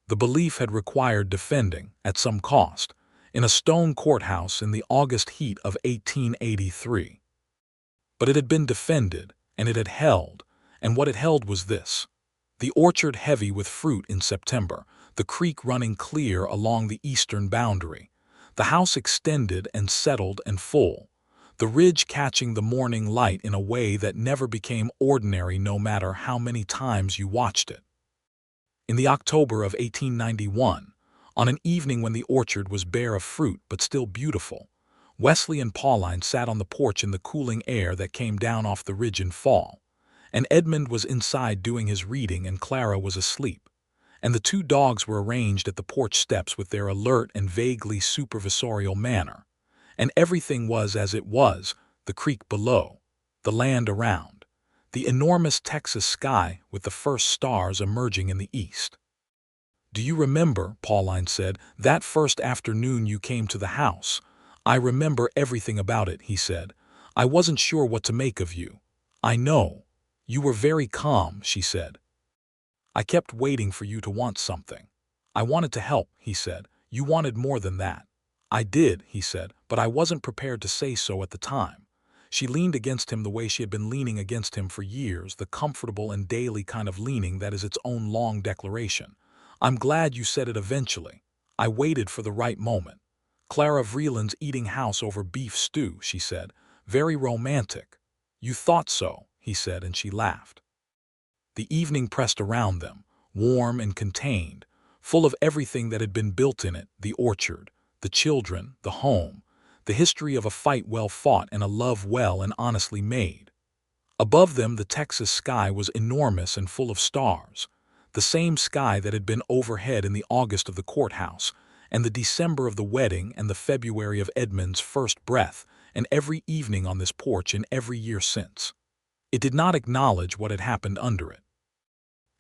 The belief had required defending, at some cost, in a stone courthouse in the August heat of 1883. But it had been defended, and it had held, and what it held was this: the orchard heavy with fruit in September, the creek running clear along the eastern boundary, the house extended and settled and full, the ridge catching the morning light in a way that never became ordinary no matter how many times you watched it. In the October of 1891, on an evening when the orchard was bare of fruit but still beautiful, Wesley and Pauline sat on the porch in the cooling air that came down off the ridge in fall, and Edmund was inside doing his reading and Clara was asleep, and the two dogs were arranged at the porch steps with their alert and vaguely supervisorial manner, and everything was as it was, the creek below, the land around, the enormous Texas sky with the first stars emerging in the east. "Do you remember," Pauline said, "that first afternoon you came to the house?" "I remember everything about it," he said. "I wasn't sure what to make of you." "I know. You were very calm," she said. "I kept waiting for you to want something." "I wanted to help," he said. "You wanted more than that." "I did," he said, "but I wasn't prepared to say so at the time." She leaned against him the way she had been leaning against him for years, the comfortable and daily kind of leaning that is its own long declaration. "I'm glad you said it eventually. I waited for the right moment." "Clara Vreeland's eating house over beef stew," she said. "Very romantic." "You thought so," he said, and she laughed. The evening pressed around them, warm and contained, full of everything that had been built in it, the orchard, the children, the home, the history of a fight well fought and a love well and honestly made. Above them the Texas sky was enormous and full of stars, the same sky that had been overhead in the August of the courthouse, and the December of the wedding and the February of Edmund's first breath, and every evening on this porch and every year since. It did not acknowledge what had happened under it.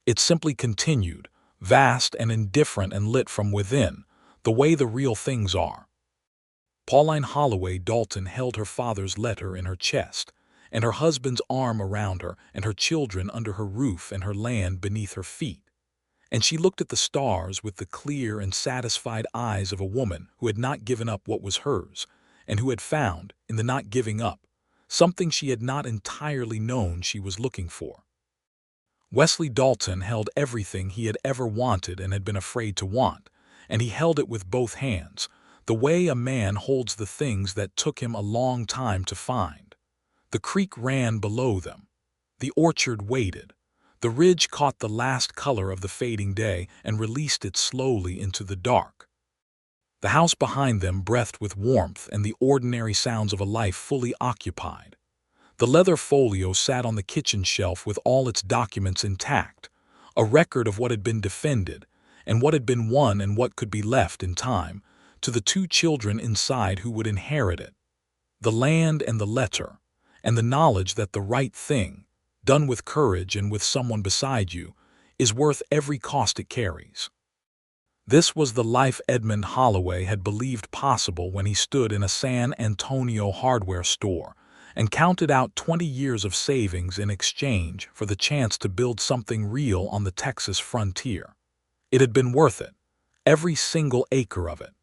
It simply continued, vast and indifferent and lit from within, the way the real things are. Pauline Holloway Dalton held her father's letter in her chest, and her husband's arm around her, and her children under her roof and her land beneath her feet. And she looked at the stars with the clear and satisfied eyes of a woman who had not given up what was hers, and who had found, in the not giving up, something she had not entirely known she was looking for. Wesley Dalton held everything he had ever wanted and had been afraid to want, and he held it with both hands, the way a man holds the things that took him a long time to find. The creek ran below them. The orchard waited. The ridge caught the last color of the fading day and released it slowly into the dark. The house behind them breathed with warmth and the ordinary sounds of a life fully occupied. The leather folio sat on the kitchen shelf with all its documents intact, a record of what had been defended, and what had been won and what could be left in time, to the two children inside who would inherit it. The land and the letter, and the knowledge that the right thing, done with courage and with someone beside you, is worth every cost it carries. This was the life Edmund Holloway had believed possible when he stood in a San Antonio hardware store and counted out 20 years of savings in exchange for the chance to build something real on the Texas frontier. It had been worth it, every single acre of it.